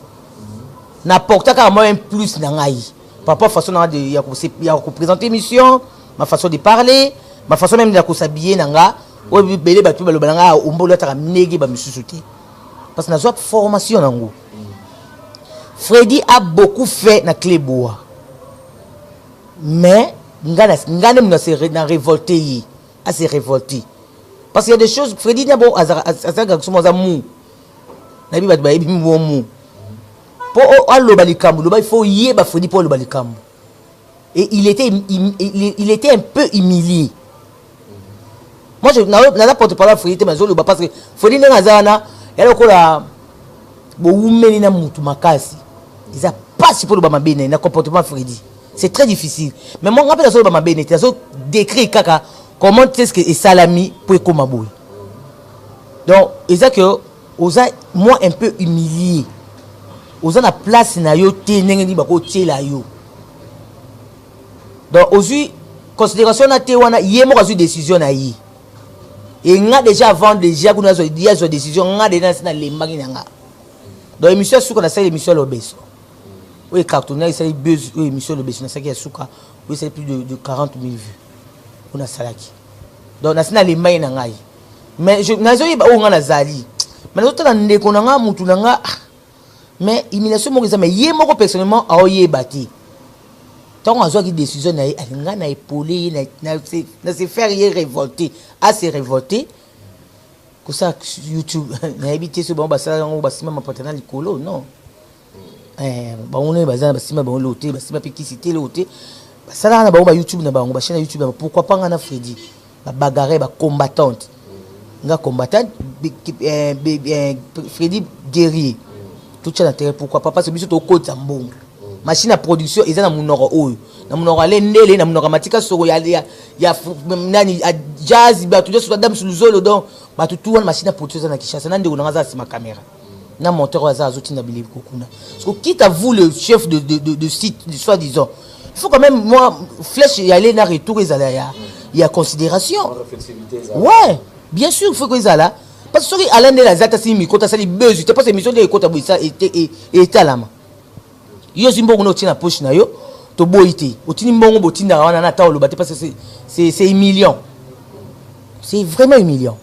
[SPEAKER 3] na porta ka moi un plus na ngai papa façon na de ya ko présenter émission ma façon de parler ma façon même de ko s'habiller nanga o belé ba tu ba lo balanga o mbolo ta negi ba msusu te parce que na zo formation nango Freddy a beaucoup fait na Clébois mais ngane mna se révolté à se révolter parce qu'il y a des choses Freddy d'abord azaka comme ça mou na bi ba ba bi mou pour allo balikambu il faut yeba Freddy pour le balikambu et il était un peu humilié. Moi je n'a porte parole Freddy mais je parce que Freddy ngazana elle ko la bo umeli na mutu makasi ils a pas si pour le bamabene na comportement Freddy. C'est très difficile. Mais moi, je rappelle que ma bénédiction, je décris kaka comment est-ce que salami pour comme boy. Donc, c'est que osa moi un peu humilié. Osa na place na yo té nengi bako té la yo. Donc, aujourd'hui considération na té wana yemo ka décision na yi. Et nga déjà avant déjà kuna zo dia zo décision nga déjà na lembangi nga. Donc, émission sur qu'on a ça l'émission l'obeso. Oui, cartonné, c'est buzz, oui, émission de Bessie, c'est Souka, oui, c'est plus de 40 000 vues. On a Salaki. Donc, on a les mains dans l'œil. Mais je n'ai pas où on a Zali. Mais l'autre, on a qu'on a Moutounanga. Mais il m'a dit, mais il y a personnellement à y bâti. Tant qu'on a une décision, on a épaulé, on a fait révolter, à se révolter. Comme ça, YouTube, on a habité ce bon bassin, on a même partenaire Nicolo, non. On est basé dans le loté, qui cité le loté. Ça là, on a YouTube, on a chaîne YouTube. Pourquoi pas on a Freddy, la bagarre, la combattante, la combattante, Freddy guerrier. Tout ça l'intérêt. Pourquoi pas parce que biso au côté bon. Machine à production, ils ont un monoro haut. Na monoro lendele, na monoro matika soro ya nani jazz, ba tout ça dame sur le zolo donc ba tout une machine à production na Kinshasa. Nande on a ça sur ma caméra. Na monteur à Zazoti na bili kokuna. Parce que quitte à vous le chef de site, soi-disant, il faut quand même moi flèche y aller na retour il y a considération. Ouais, bien sûr il faut que ça là parce que Alain de la zata si mi kota sali buzz, tu pas émission de kota ça et talama. Yo zimbo ngono tina poche na yo to boité. Otini mbongo botinda wana na taolo baté parce que c'est humiliant. C'est vraiment humiliant.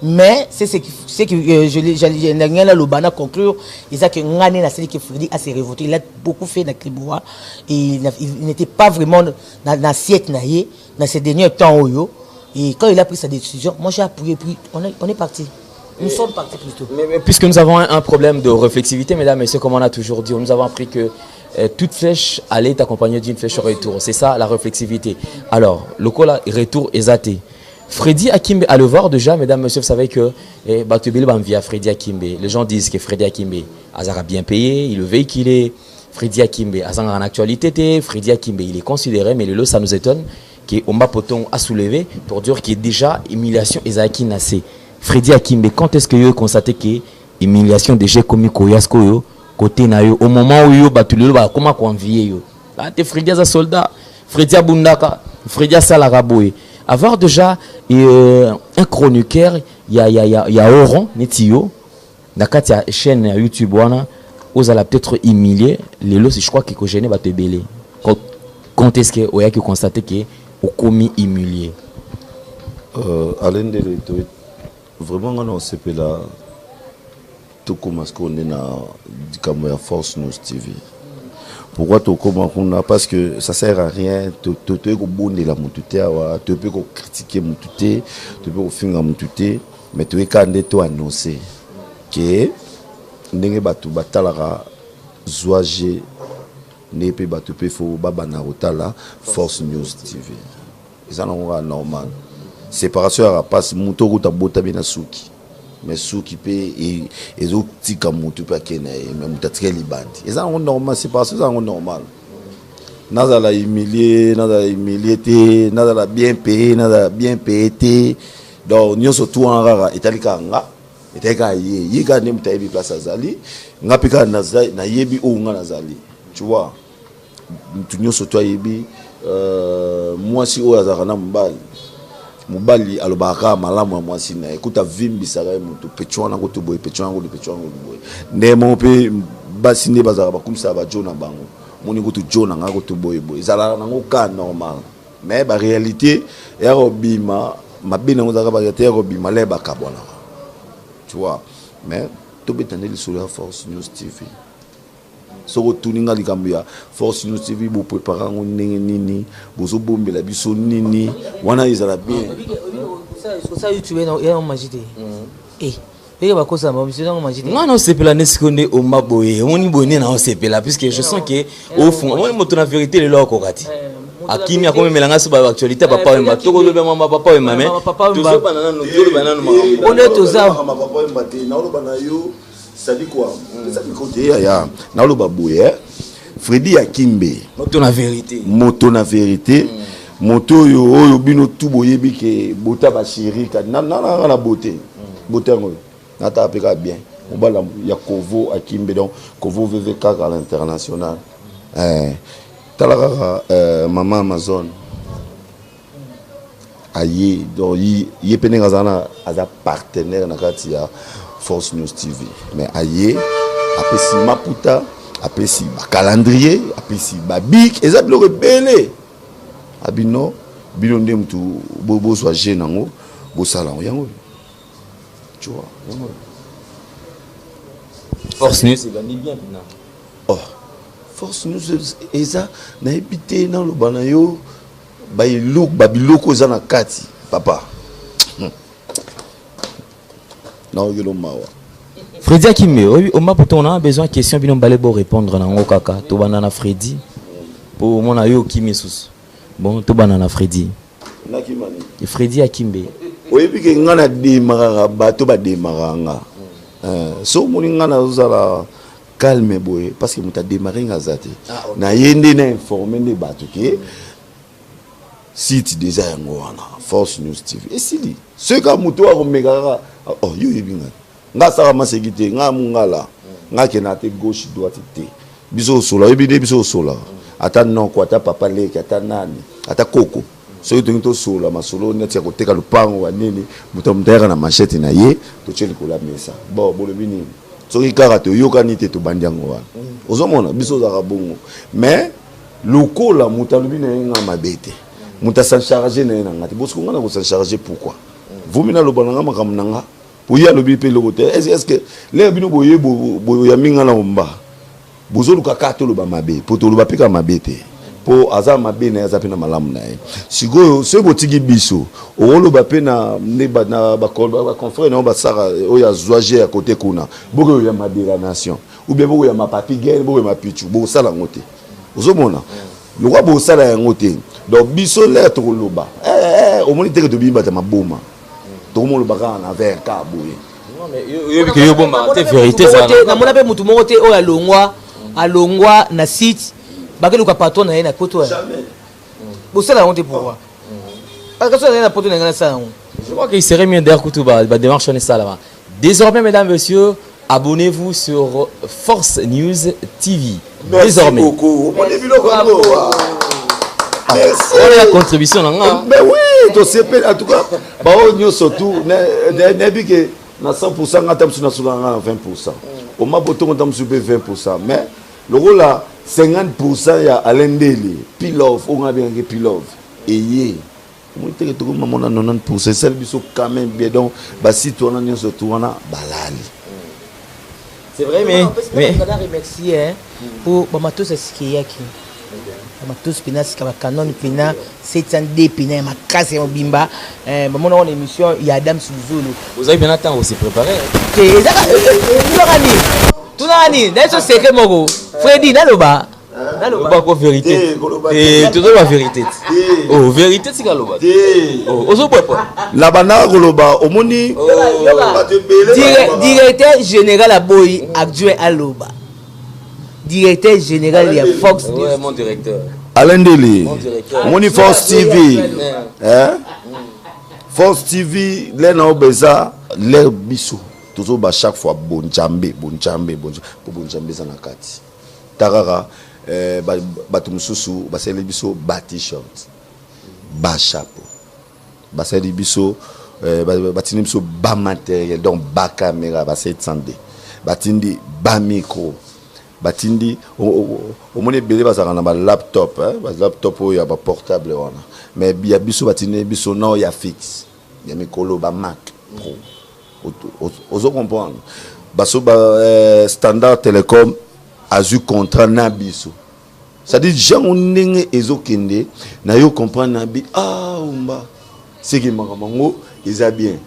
[SPEAKER 3] Mais c'est ce que j'allais là le bana conclure ils que ngane na celle que Freddy a se révolté il a beaucoup fait dans Clébois et il n'était pas vraiment dans assiette naie dans ces derniers temps oyo et quand il a pris sa décision moi j'ai appuyé puis on est parti nous sommes partis plutôt
[SPEAKER 4] mais puisque nous avons un problème de réflexivité mesdames et messieurs comme on a toujours dit nous avons appris que toute flèche allait être accompagnée d'une flèche au retour c'est ça la réflexivité alors le cola retour exaté Freddy Akimbe, à le voir déjà, mesdames, messieurs, vous savez que via Freddy Akimbe. Les gens disent que Freddy Akimbe a bien payé, il est véhiculé. Freddy Akimbe a en actualité, Freddy Akimbe, il est considéré, mais le lot, ça nous étonne, qu'on m'a poton à soulever pour dire qu'il y a déjà humiliation et Zaki Nassé. Freddy Akimbe, quand est-ce que vous constatez que humiliation déjà commis Koyasko, côté Nayo, au moment où vous comment convier là, t'es Freddy a soldat, Freddy a Bundaka, Freddy a Salaraboé. Avoir déjà un chroniqueur, il y a Oran, Netio, dans la chaîne YouTube, vous allez peut-être humilier, les lots, je crois que gêné va te belé. Quand est-ce que vous avez constaté que vous commis humilié
[SPEAKER 1] Alain de vraiment, on s'est fait là, tout comme ce qu'on est dans la Force News TV. Pourquoi tu comment parce que ça sert à rien tu peux bonner la moutouté tu peux critiquer moutouté tu peux finir moutouté mais tu es quand tu annoncer que ndenge batu batalara zoager ne pe batu pe fo baba na rotala Force News TV ça non normal séparation à passe mouto ko ta bota bina souki mais souki pe et autres petits comme moutou pa kena même tatika libandi ça non normal c'est pas ça normal nada la humilié nada la bien payé nada bien payé donc nous surtout en rara italika nga eteka ye ka nem tayebi place azali ngapika na yebi o nga nazali tu vois tu nyoso toi yebi moi si o azaka na mobali alobaka malamu ya mwasi na ekuta vimbisaka mutu pechwana ko to boy pechwana boy ndemo pe basi ne bazaka bakumisa ba jona bango moni ko to jona ngako to boy ezala nango ka normal mais ba réalité ya robima mabina ngozaka ba réalité ya robima le bakabona tu vois mais to betandeli sur la Force News TV soko tuninga likambo ya Force News TV bo prépara ngo ndenge nini bozo bombela biso nini wana ezala bien
[SPEAKER 3] ça YouTube na majité et ba kosa ba monsieur na majité
[SPEAKER 4] non c'est pela neskonde o maboye on ni bonne na c'est pela puisque je sens que au fond moi moto na vérité le loko kati akimi akome melanga so ba actualité papa wemba toko lobe mama papa wemba mais tozo banana no tolo banana no
[SPEAKER 3] on est tous ça
[SPEAKER 1] papa wemba te na oloba na yo sadi quoi ça me côté ya na oloba boye Freddy Akimbe
[SPEAKER 4] moto na vérité
[SPEAKER 1] moto yo bino tout boyebi ke bota ba chéri ka na beauté ngo nata apeka bien obala ya Kovo Akimbe donc Kovo VVK à l'international talaka maman Amazon aye donc yi penenga zana aza partenaire na kati ya Force News TV mais aye apesi maputa apesi ba calendrier apesi ba bic eza biloko belé abino bino nde mtu bobo so jeune ngo bo sala yango tu vois yango
[SPEAKER 4] Force News c'est gagné bien maintenant
[SPEAKER 1] oh Force News eza na ebité na lo bana yo ba iluk ba biloko za na kati papa na yelo mawa
[SPEAKER 4] Freddy Akimbe on m'a pourtant on a besoin de questions bino balé bo répondre na ngo kaka to banana Freddy pour mona yo kimi sus bon to banana Freddy
[SPEAKER 1] na kimani
[SPEAKER 4] Freddy Akimbe
[SPEAKER 1] oyebi ke ngana démarra bato ba démarranga so moni ngana uzala calme boye parce que muta démarrer ngazate na yende na informer ne bato ke site déjà yango wana Force News TV esili ce ka muto wa komeka oh yo yebinga nga saka masekite nga mungala nga kenate gauche droite te biso sola ebide biso sola ata non ko ata papa leki ata nani ata koko so yo to sola masolo neti ya koteka lupango wa nini muto mtera na machete na ye to cheli ko la mesa bon bolobi nini so ikara to yokani te to bandiango wana ozomona biso za bongo mais lokola muta lobi na nga mabete muta s'en charger na ngati bosko ngana ko s'en charger pourquoi vous mina lo bananga makamnanga pour y aller pe le est-ce que les bino boye bo ya minga na omba bozo luka kato lo ba mabe pour to lo ba pika mabete pour aza mabe na aza pe na malamu na e sigo se botiki biso o lo ba pe na ne ba na ba confrère na ba sara o ya zoager à côté kuna boko ya mabe la nation ou bien boko ya ma papi guerre boko ya ma pichu bo sala ngote ozomona lo kwa bo sala ya ngote donc biso lettre lo ba au moins te que to bimba ta maboma tout le monde baka na vers ka boye
[SPEAKER 4] non mais yo que yo bomba te vérité ça
[SPEAKER 3] na mona pe mutu moko te o alongwa na site bakeluka patron na ye na poto
[SPEAKER 1] jamais
[SPEAKER 3] bosala honte pourquoi parce que ça na poto na ngana ça
[SPEAKER 4] je crois qu'il serait mieux d'ailleurs que tout ba démarche on est ça là désormais mesdames messieurs abonnez-vous sur Force News TV désormais
[SPEAKER 1] beaucoup on est biloko
[SPEAKER 4] on a la contribution là
[SPEAKER 1] mais oui to CP en tout cas ba onyo surtout ne bi que na 100% ngata msuna sula na 20% au maboto ngata msube 20% mais le rôle là 50% ya alendeli pilove on a bien que pilove et moi te que tout maman 90% celle biso quand même bien donc ba si to na surtout wana balali
[SPEAKER 4] c'est vrai mais
[SPEAKER 3] on va remercier pour bamato ce qui est qui tous pina sikaba canon pina 700D pina makasi ya bimba bamona on émission ya Adam Suzulu
[SPEAKER 4] vous avez bien temps aussi préparé
[SPEAKER 3] tunani d'ailleurs secret moko Freddy naloba
[SPEAKER 4] ko vérité et tout la vérité oh vérité c'est kaloba oh ozo popo
[SPEAKER 1] la bana koloba omoni
[SPEAKER 3] directeur général aboyi adjoint aloba directeur général de Fox News.
[SPEAKER 4] Ouais, mon directeur.
[SPEAKER 1] Alain Deli. Moni Force TV. Force TV, les na obeza, les biso. toujours ba chaque fois bonjambe pour bonjambe ça na kati tarara bato mususu ba sele biso ba t-shirt ba chapeau ba sele biso ba tini biso ba matériel donc ba caméra ba 700D ba tindi ba micro batindi au moni belé bazaka na ba laptop ba laptop o ya ba portable wana mais ya biso batindi biso non ya fixe ya mikolo ba Mac Pro ozo comprendre baso ba Standard Telecom azu contrat na biso ça dit gens ndenge ezokende na yo comprendre na bi umba c'est que makamango eza bien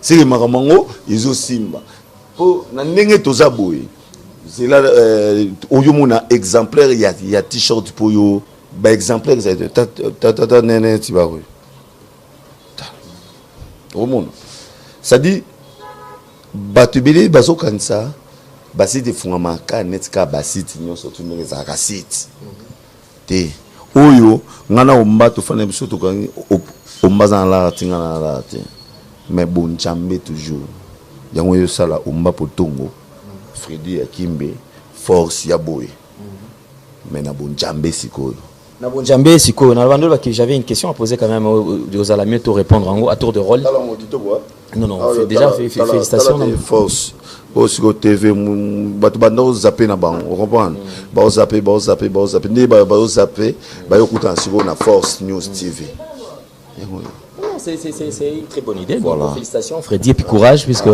[SPEAKER 1] c'est que makamango ezo simba po na ndenge tozaboye c'est là oyo mona exemplaire il y a t-shirt pour yo ba exemplaire ta nene ti ba oui au monde ça dit batubili bazo kansa basite fungama ka net ka basite nyonso tu me za ka site te oyo ngana omba to fana biso to kan omba za la tinga na la te mais bon chambe toujours yango yo sala omba potongo Freddy Akimbe force ya boy mais na bon chambe sikoyo
[SPEAKER 4] na bon jambe siko na bando que j'avais une question à poser quand même aux allez mieux te répondre en à tour de rôle. Non déjà félicitations
[SPEAKER 1] force au sur TV bato bando zapper na bango on comprend ba zapper ni ba zapper ba yokuta siko na Force News TV.
[SPEAKER 4] C'est une très bonne idée. Voilà. Donc, félicitations Freddy et puis courage puisque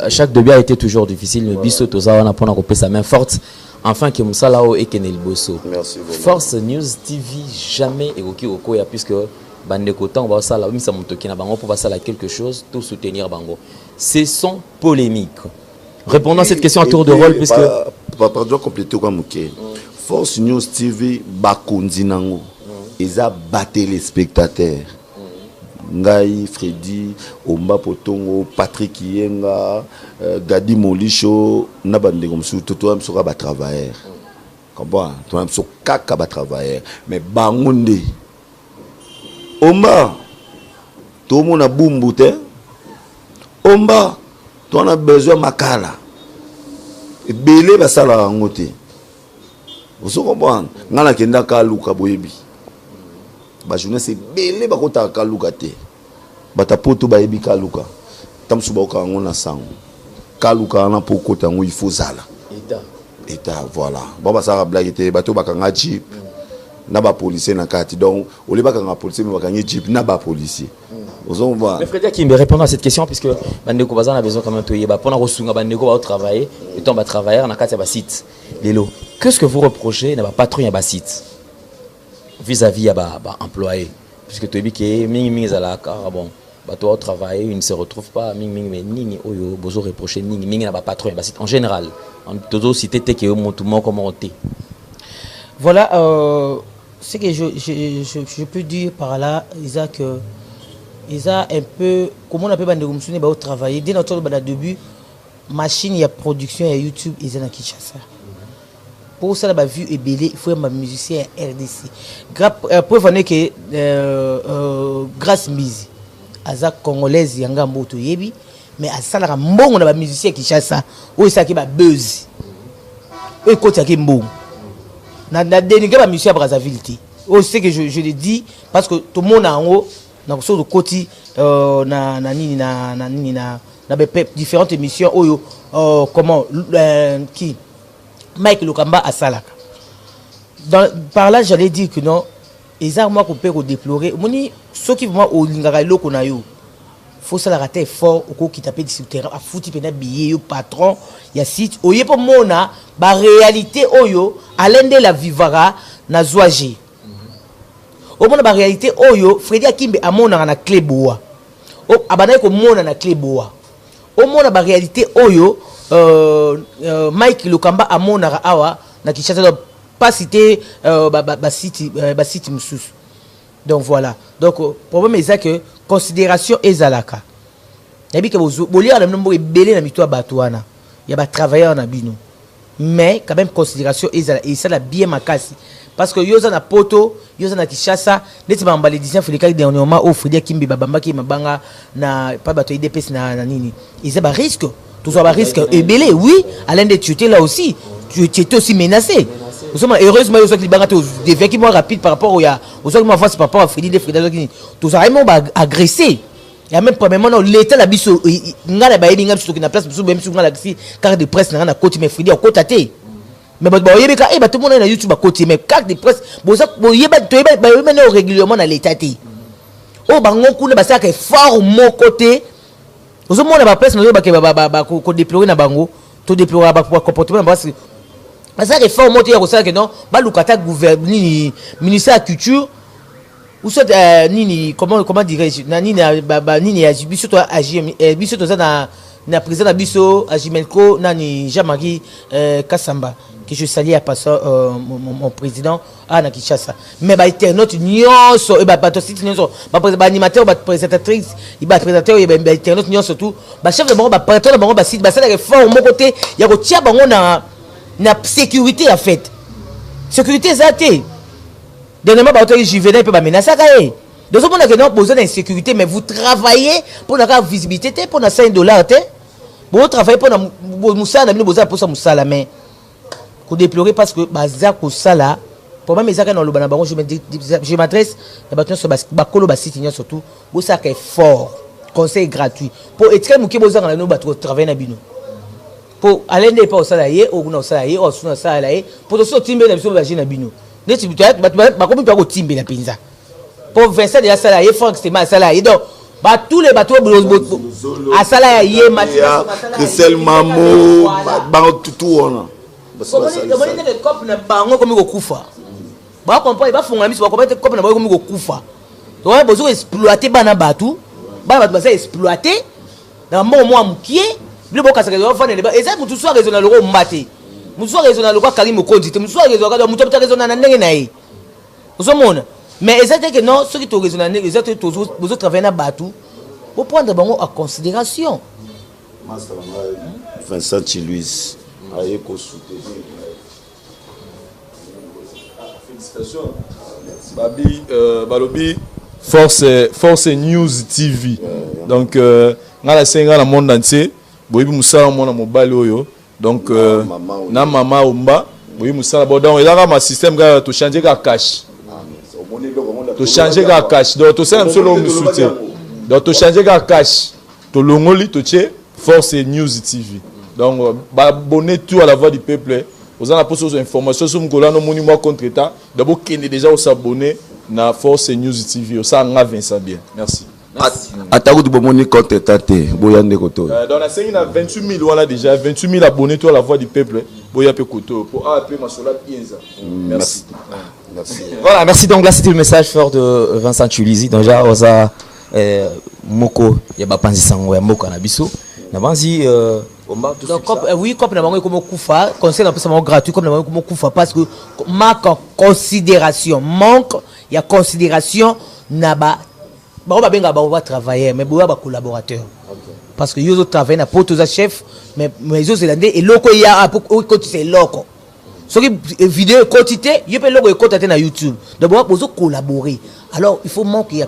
[SPEAKER 4] chaque début a été toujours difficile mais biso toza wana pona koper sa main forte. Enfin, que Moussalao et Kenel Bosso.
[SPEAKER 1] Merci beaucoup.
[SPEAKER 4] Force News TV jamais évoqué au Koya puisque Bandeko Temps va ça là, même ça monte qui n'a pas pour passer à quelque chose, tout soutenir Bango. C'est son polémique. Répondant à cette question à tour de rôle puisque.
[SPEAKER 1] Pardon compléter comme ok. Force News TV Bakondinango. Ils a battu les spectateurs. Ngai, Freddy, Omba Potongo, Patrick Yenga, Gadi Molisho, Nabande comme ça, tout le monde va travailler. Comment? Tout le monde va travailler. Mais Bangonde, Omba, tout le monde a boumboute. Omba, tu as besoin de makala. Et belé va ça la rangote. Vous comprenez? Ngala kenda kaluka boyebi. Ba journée c'est belé ba kota kaluka te bata poto ba yebi kaluka tamsu ba ka ngona sango kaluka na poko tango il faut zala eta voilà ba ba sara blague te bato ba kanga jeep na ba policier na kati donc au lieu ba kanga policier mais ba kanga jeep na ba policier ozo va
[SPEAKER 4] mais Freddy qui me répond à cette question puisque bandeko bazana besoin quand même to yeba pona ko sunga bandeko ba travailler et ton ba travailler na kati ba site lelo qu'est-ce que vous reprochez na ba patron ya ba site vis-à-vis à employé puisque tu dis que ming à la car bon bah toi travailler il ne se retrouve pas ming mais ni oyo bozo reprocher ni na ba patron bah en général en todo cité que tout monde comment on
[SPEAKER 3] voilà ce que je peux dire par là Isaac Isa un peu comment on appelle bande comme souné bah travailler dès notre début machine il y a production et YouTube ils en Kinshasa. Pour ça, la vue est belle, il faut un musicien RDC. Preuve en est que grâce Mizi, Aza congolaise yanga mboto yebi, mais à ça la mbong on a musicien qui chasse ça, ou ça qui va buzz. Et côté qui mbong. Na dénigré ba musicien Brazzaville ti. Oh c'est que je le dis parce que tout le monde en haut, na so de côté na différentes émissions oyo comment qui Mike Lokamba à Salaka. Par là, j'allais dire que non, les armes qu'on peut déplorer. Ceux qui vont au Lingaraïlo qu'on a eu, faut ça la rater fort au qui tape sur le terrain, à foutre pena billet, au patron, il y a site. Oye pour mona, ba réalité oyo, à l'ende la vivara na zoaji. Au mona ba réalité oyo, Freddy Akimbe a mona na clé boa. Au abanaï ko mona na clé boa. Au mona ba réalité oyo. Mike Lokamba a monara awa na Kinshasa pas cité site mususu. Donc voilà. Donc problème est que considération ezalaka. Nabi que boli ala nombo ebele na mitwa batwana. Ya ba travailleurs na bino. Mais quand même considération ezala et ça la bien makasi parce que yoza na poto, yoza na Kinshasa, neti ba mbalédicien Félika dernièrement au Freddy Akimbe babamba ki mabanga na pas bato IDPS na nini. Ils ba risque Tous avoir risque ébélé, oui. Alain de tu étais là aussi. Tu étais aussi menacé. Heureusement, ils ont des véhicules rapides par rapport aux autres par rapport à Freddy, tous vraiment agressé. Il y a même premièrement l'État la biso nga la bayi nga biso na place biso même sur la carte de presse na côté mais Freddy au côté. Mais tout le monde na YouTube à côté mais carte de presse boza boyeba toyeba bayi régulièrement na l'État té. Oh bango kuna basaka fort mon côté. Vous avez la presse ko déplorer na bango, to déplorer ba comportement parce que ça réforme monter au ça que non, ba lukata gouvernement ministère de la culture ou soit nini comment dirais-je nini nini biso to biso to za na président biso Ajimelko nani Jean-Marie Kassamba que je salue à passant mon président na Kinshasa mais ba internaute nyonso e ba site nyonso ba animateur ba présentatrice e ba présentateur e ba internaute nyonso tout ba chef de bango ba président bango ba site ba ça réforme mon côté ya ko tia bango na sécurité en fait sécurité zaté dernièrement j'y venais peut menacer kaé donc on a que non besoin d'insécurité mais vous travaillez pour la visibilité pour na $5 vous travaillez pour na musala na besoin pour ça musala mais ko déplorer parce que baza ko sala pour même ezaka dans le bana bango je m'adresse à baton sur bakolo ba site surtout vous ça que fort conseil gratuit pour être muké boza na no bato travailler na bino pour aller ne pas au salarié ou na salarié ou sous na salarié pour to timber na biso ba jina bino neti bitwa ba komi to ko timber na pinza pour Vincent de salarié Franck c'est ma salarié donc ba tous les bateaux à salarié Mathias
[SPEAKER 1] Christelle Mamo ba tout on
[SPEAKER 3] comment les copes na bango comme kokufa ba comprendre ba funga miso ba comprendre copes na bango comme kokufa donc besoin exploiter bana batu ba batu ba exploiter na mo mukie bilo boka saka yo fane ba eza mutu so raisonner le mbate mutu so raisonner le Karim Okondite mutu so raisonner ka mutu raisonner na ndenge na ye ozomona mais exactement que non ceux qui te raisonner exactement besoin travailler na batu pour prendre bango en considération
[SPEAKER 1] Vincent Louis aye ko soutenir
[SPEAKER 5] félicitations babi balobi force news TV donc ngala senga na monde entier boyibi musala mona mobali oyo donc na mama omba boyibi musala bon donc ezaka ma système ga to changer ka cash to changer ka cash donc to sala msolo musuté donc to changer ka cash to longoli to tche force news TV donc abonner tout à la voix du peuple vous en avez des informations sur mon no monument contre état d'abord qui est déjà s'abonner na force news TV ça nga Vincent bien merci.
[SPEAKER 1] Ataku de bomoni contre tate boyande koto
[SPEAKER 5] dans la scène il y a 28 000 voilà déjà 28 000 abonnés toi à la voix du peuple boya pe koto pour appeler masola pienza merci.
[SPEAKER 4] Merci. Voilà, merci. Donc là, c'était le message fort de Vincent Tulizi. Donc, déjà, osa moko yaba panzi sango ya moko na biso. Na banzi
[SPEAKER 3] oui, comme na bango comme kufa, conseil un peu ça gratuit comme na bango comme kufa parce que manque considération, manque il y a considération na ba ba benga ba travailler mais ba collaborateur. Parce que yo travailler na poto za chef mais yo zelandais et loko ya pour c'est loko. Ce qui vidéo quantité, il peut le contacter na YouTube. D'abord pour collaborer. Alors il faut manquer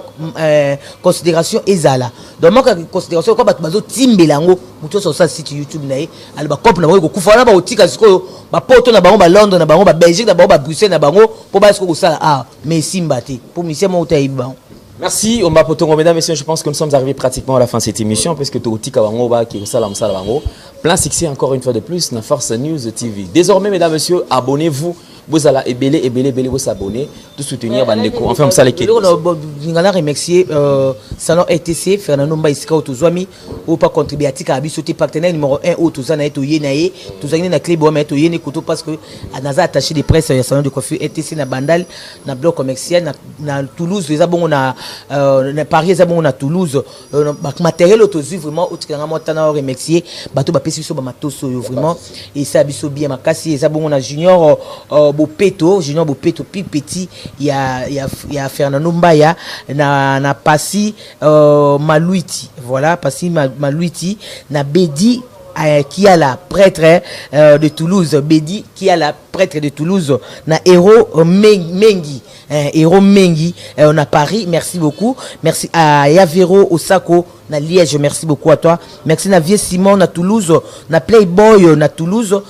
[SPEAKER 3] considération ezala. Donc manque considération quoi bato timbelango muto sur ça site YouTube nae. Alors ba cop na bango ko fana ba otika siko ba poto na bango ba Londres na bango ba Belgique na bango ba Bruxelles na bango pour ba siko sala ah mais simbate pour mission mo tayi ba.
[SPEAKER 4] Merci Omba Potongo. Mesdames et messieurs, je pense que nous sommes arrivés pratiquement à la fin de cette émission parce que tout Kabango ba qui salam salabango. Plein succès encore une fois de plus dans Force News TV. Désormais mesdames et messieurs, abonnez-vous. Vous allez belé vous abonner, de soutenir Bandeko. Enfin, ça les quêtes.
[SPEAKER 3] On a remercié Salon RTC, Fernando Mbaïsika Otozwami, ou pas contribuer à Tikabi, sauter partenaire numéro 1 au Tozana et au Yenae, Tozana na clé bois et au Yene Koto parce que Anaza attaché des presses au salon de coiffure RTC na Bandal, na bloc commercial, na Toulouse, les abons na Paris, les abons na Toulouse, matériel autosu vraiment, au Tikanga Tana remercier, bateau bapesi sur Bamatoso vraiment, et ça biso bien makasi, les abons na Junior. Bopeto, Junior Bopeto, petit, il y a Fernando Mbaya, na Passi Maluiti, voilà, Passi Maluiti, na Bedi qui a la prêtre de Toulouse, Bedi, qui a la prêtre de Toulouse, na héros Mengi. Héros Mengi, on a Paris, merci beaucoup. Merci à Yavero Osako, na Liège, merci beaucoup à toi. Merci na Vieux Simon, na Toulouse, na Playboy, na Toulouse,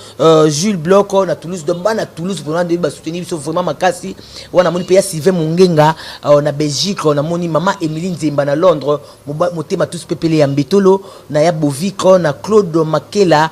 [SPEAKER 3] Jules Bloch, na Toulouse, Domba, na Toulouse, pour nous soutenir, ils sont vraiment makasi. On a mon pays Sylvain Mungenga, na Belgique, on a mon maman Emeline Zemba na Londres, motema tous pepele ya Mbetolo, na ya Boviko, na Claude Makela,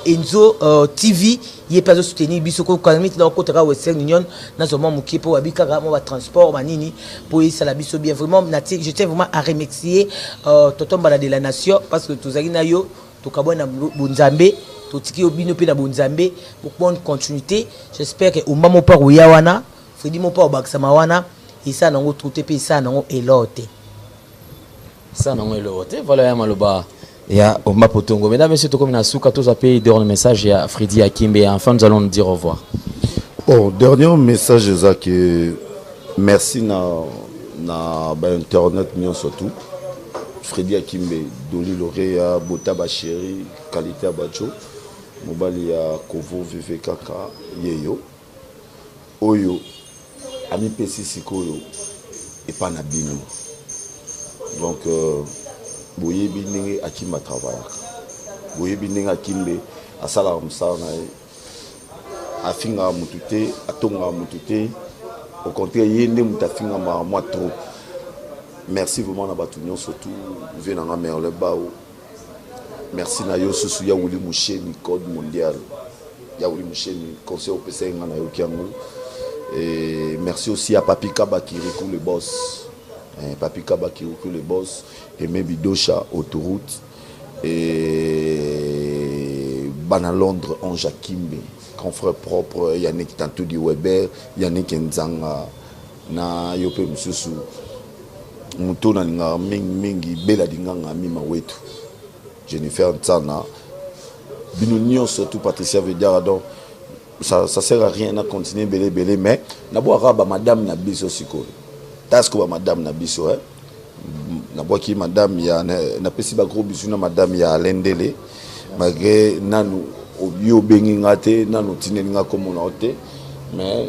[SPEAKER 3] Enzo TV. Il est pas soutenu bisoko quand même dans côté Western Union dans ce moment qui pour habiter carrément transport manini pour y ça la biso bien vraiment je tiens vraiment à remercier tonton Bala de la nation parce que tous na yo to kabona bunzambe to tiki obino pe na bunzambe pour bonne continuité j'espère que au moment pas oya wana Fredi mo pas obakisama wana isa nango trouté pe isa nango elote
[SPEAKER 4] ça nango elote voilà ya maloba. Et à Oma Potongo. Mesdames et messieurs, tout comme Nasuka, tous à payer dernier message à Fredi Akimbe. Et enfin, nous allons nous dire au revoir.
[SPEAKER 1] Bon, dernier message, c'est que merci na internet surtout. Fredi Akimbe, Doli Lorea, Bota Bacheri, Qualité Abacho, Mobali ya Kovo Vive Kaka, Yeyo, Oyo, Ami Pesi Sikoyo, et Panabino. Donc, boyebi ndenge akimba travaillaka boyebi ndenge akimbe asalaka mosala na ye afingaka mutu te atongaka mutu te au contraire ye nde mutu afingamaka mwa trop. Merci vraiment na bato nyonso surtout vie nanga Merle Bao. Merci na yo susu ya Wuli Musheni code mondial ya Wuli Musheni conseil opesa nga na yo kiango. Et merci aussi à Papi Kaba qui recoule le boss. Papi Kaba qui recule le boss, Aimé Bidosha, autoroute, et Bana Londres, Ange Akimbe, confrère propre, Yannick Tantou du Weber, Yannick Nzanga, na Yope Msusu, Mouton Ninga, Mingi, Bela Dinganga, Mima Wetu, Jennifer Nzana, Binunion surtout Patricia Vedara, donc ça sert à rien à continuer belé, mais d'abord Raba Madame Nabiso Siko. Tasko madame Nabiso na boki madame ya na pesi ba gros bisou na madame ya Lendele malgré nanu obio bengi ngate nanu tineli nga comme on a oté mais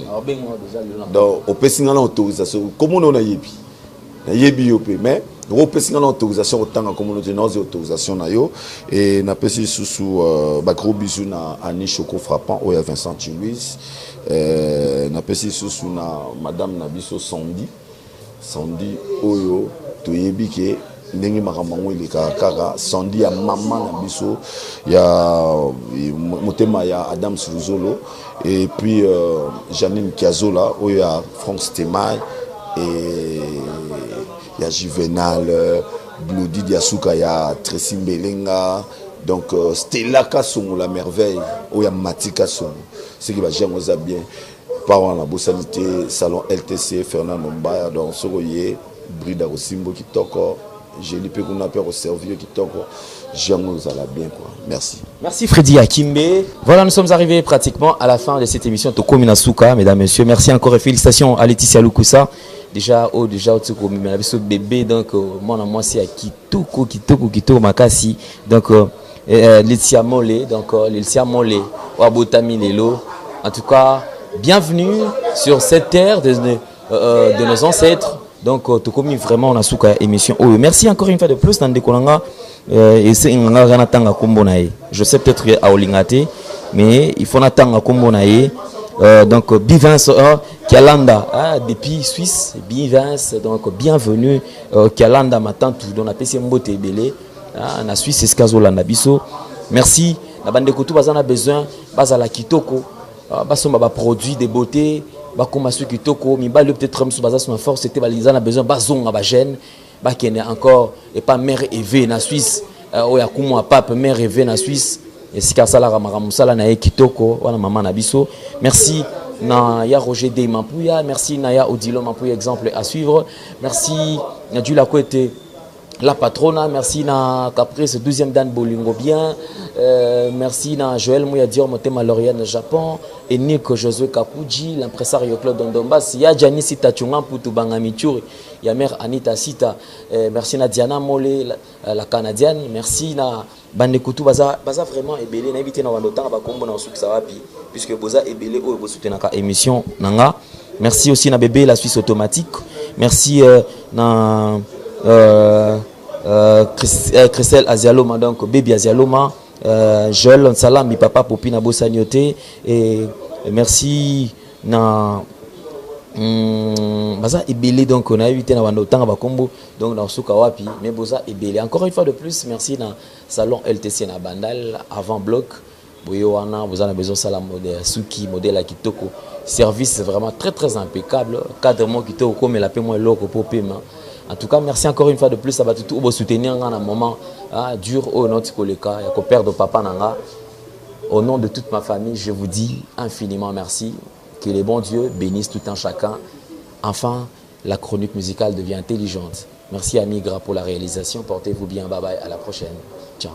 [SPEAKER 1] donc au pesi nga autorisation comme on a yebi yopé mais au pesi nga autorisation autant comme on a nos autorisation na yo et na pesi sous ba gros bisou na Annie Choco frappant ou ya Vincent Louis na pesi sous na madame Nabiso Sandy Oyo toyebi ke ndenge makamango ile kaka Sandy ya mama na biso ya motema ya Adam Suluzolo et puis Janine Kiazola Oyo ya Franck Stemay et ya Juvenal Bloody Diasuka ya Tracy Mbelenga donc Stella Kasongo la merveille Oyo ya Matika Songo ce qui va jamais ça bien. Parents la bossalité salon LTC Fernando Mbaya donc Soroye Brida Osimbo qui toko Jeli pe qu'on appelle au service qui toko jamais ça la bien quoi. Merci.
[SPEAKER 4] Merci Fredi Akimbe. Voilà, nous sommes arrivés pratiquement à la fin de cette émission Toko Minasuka, mesdames et messieurs. Merci encore et félicitations à Laetitia Lukusa. Déjà au Toko Minabiso bébé donc moi c'est à Kitoko Makasi donc Laetitia Molé donc Laetitia Molé Wabotami Lelo. En tout cas, bienvenue sur cette terre de nos ancêtres. Donc, tu commis vraiment on a souka émission. Oh, merci encore une fois de plus dans Dekolanga. Et c'est je sais peut-être à Olingate, mais il faut attendre comme on a donc Bivens Kialanda depuis Suisse. Bivens donc bienvenue Kialanda ma tante dont a PC Mbote Belé na Suisse Escazolanda biso. Merci. La bande de Koutou bazana besoin bazala kitoko. Basoma ba produit de beauté ba koma su kitoko mi ba le peut-être sous basa son force c'était balisana besoin bazonga ba gêne ba kene encore et pas mère Eve na Suisse o ya kumo pape mère Eve na Suisse et sika sala ramara musala na kitoko wana mama na biso. Merci na ya Roger de Mampuya, merci na ya Odilo Mampuya exemple à suivre. Merci na Dula Koete la patrona, merci na Caprice 12e Dan Bolingo bien, merci na Joël Mouya Dior Motema Lauriane Japon, et Nico Josué Kakuji, l'impresario Claude Ndombas, ya Janice Tachunga Putu Bangamichuri, ya mère Anita Sita, merci na Diana Mole la Canadienne, merci na Bandekutu baza vraiment ebelé na éviter na wandotanga ba kombo na suki sawapi puisque boza ebelé o bo soutenir ka émission nanga. Merci aussi na bébé la Suisse automatique. Merci na Christelle Azialoma, donc Baby Azialoma, Joël Salam, mi papa Popina Bossanioté, et merci na baza ebelé, donc on a évité na wandotanga ba kombo donc dans suka wapi mais boza ebelé. Encore une fois de plus, merci na salon LTC na Bandal avant bloc. Boyoana, vous en avez besoin de la modèle Suki, modèle à Kitoko. Service vraiment très impeccable. Cadrement Kitoko, mais la paix moins lourd pour paiement. En tout cas, merci encore une fois de plus. Ça va tout vous soutenir dans un moment dur au notre collègue, au père de papa Nanga. Au nom de toute ma famille, je vous dis infiniment merci. Que les bons dieux bénissent tout un chacun. Enfin, la chronique musicale devient intelligente. Merci à Migra pour la réalisation. Portez-vous bien. Bye bye. À la prochaine. Ciao.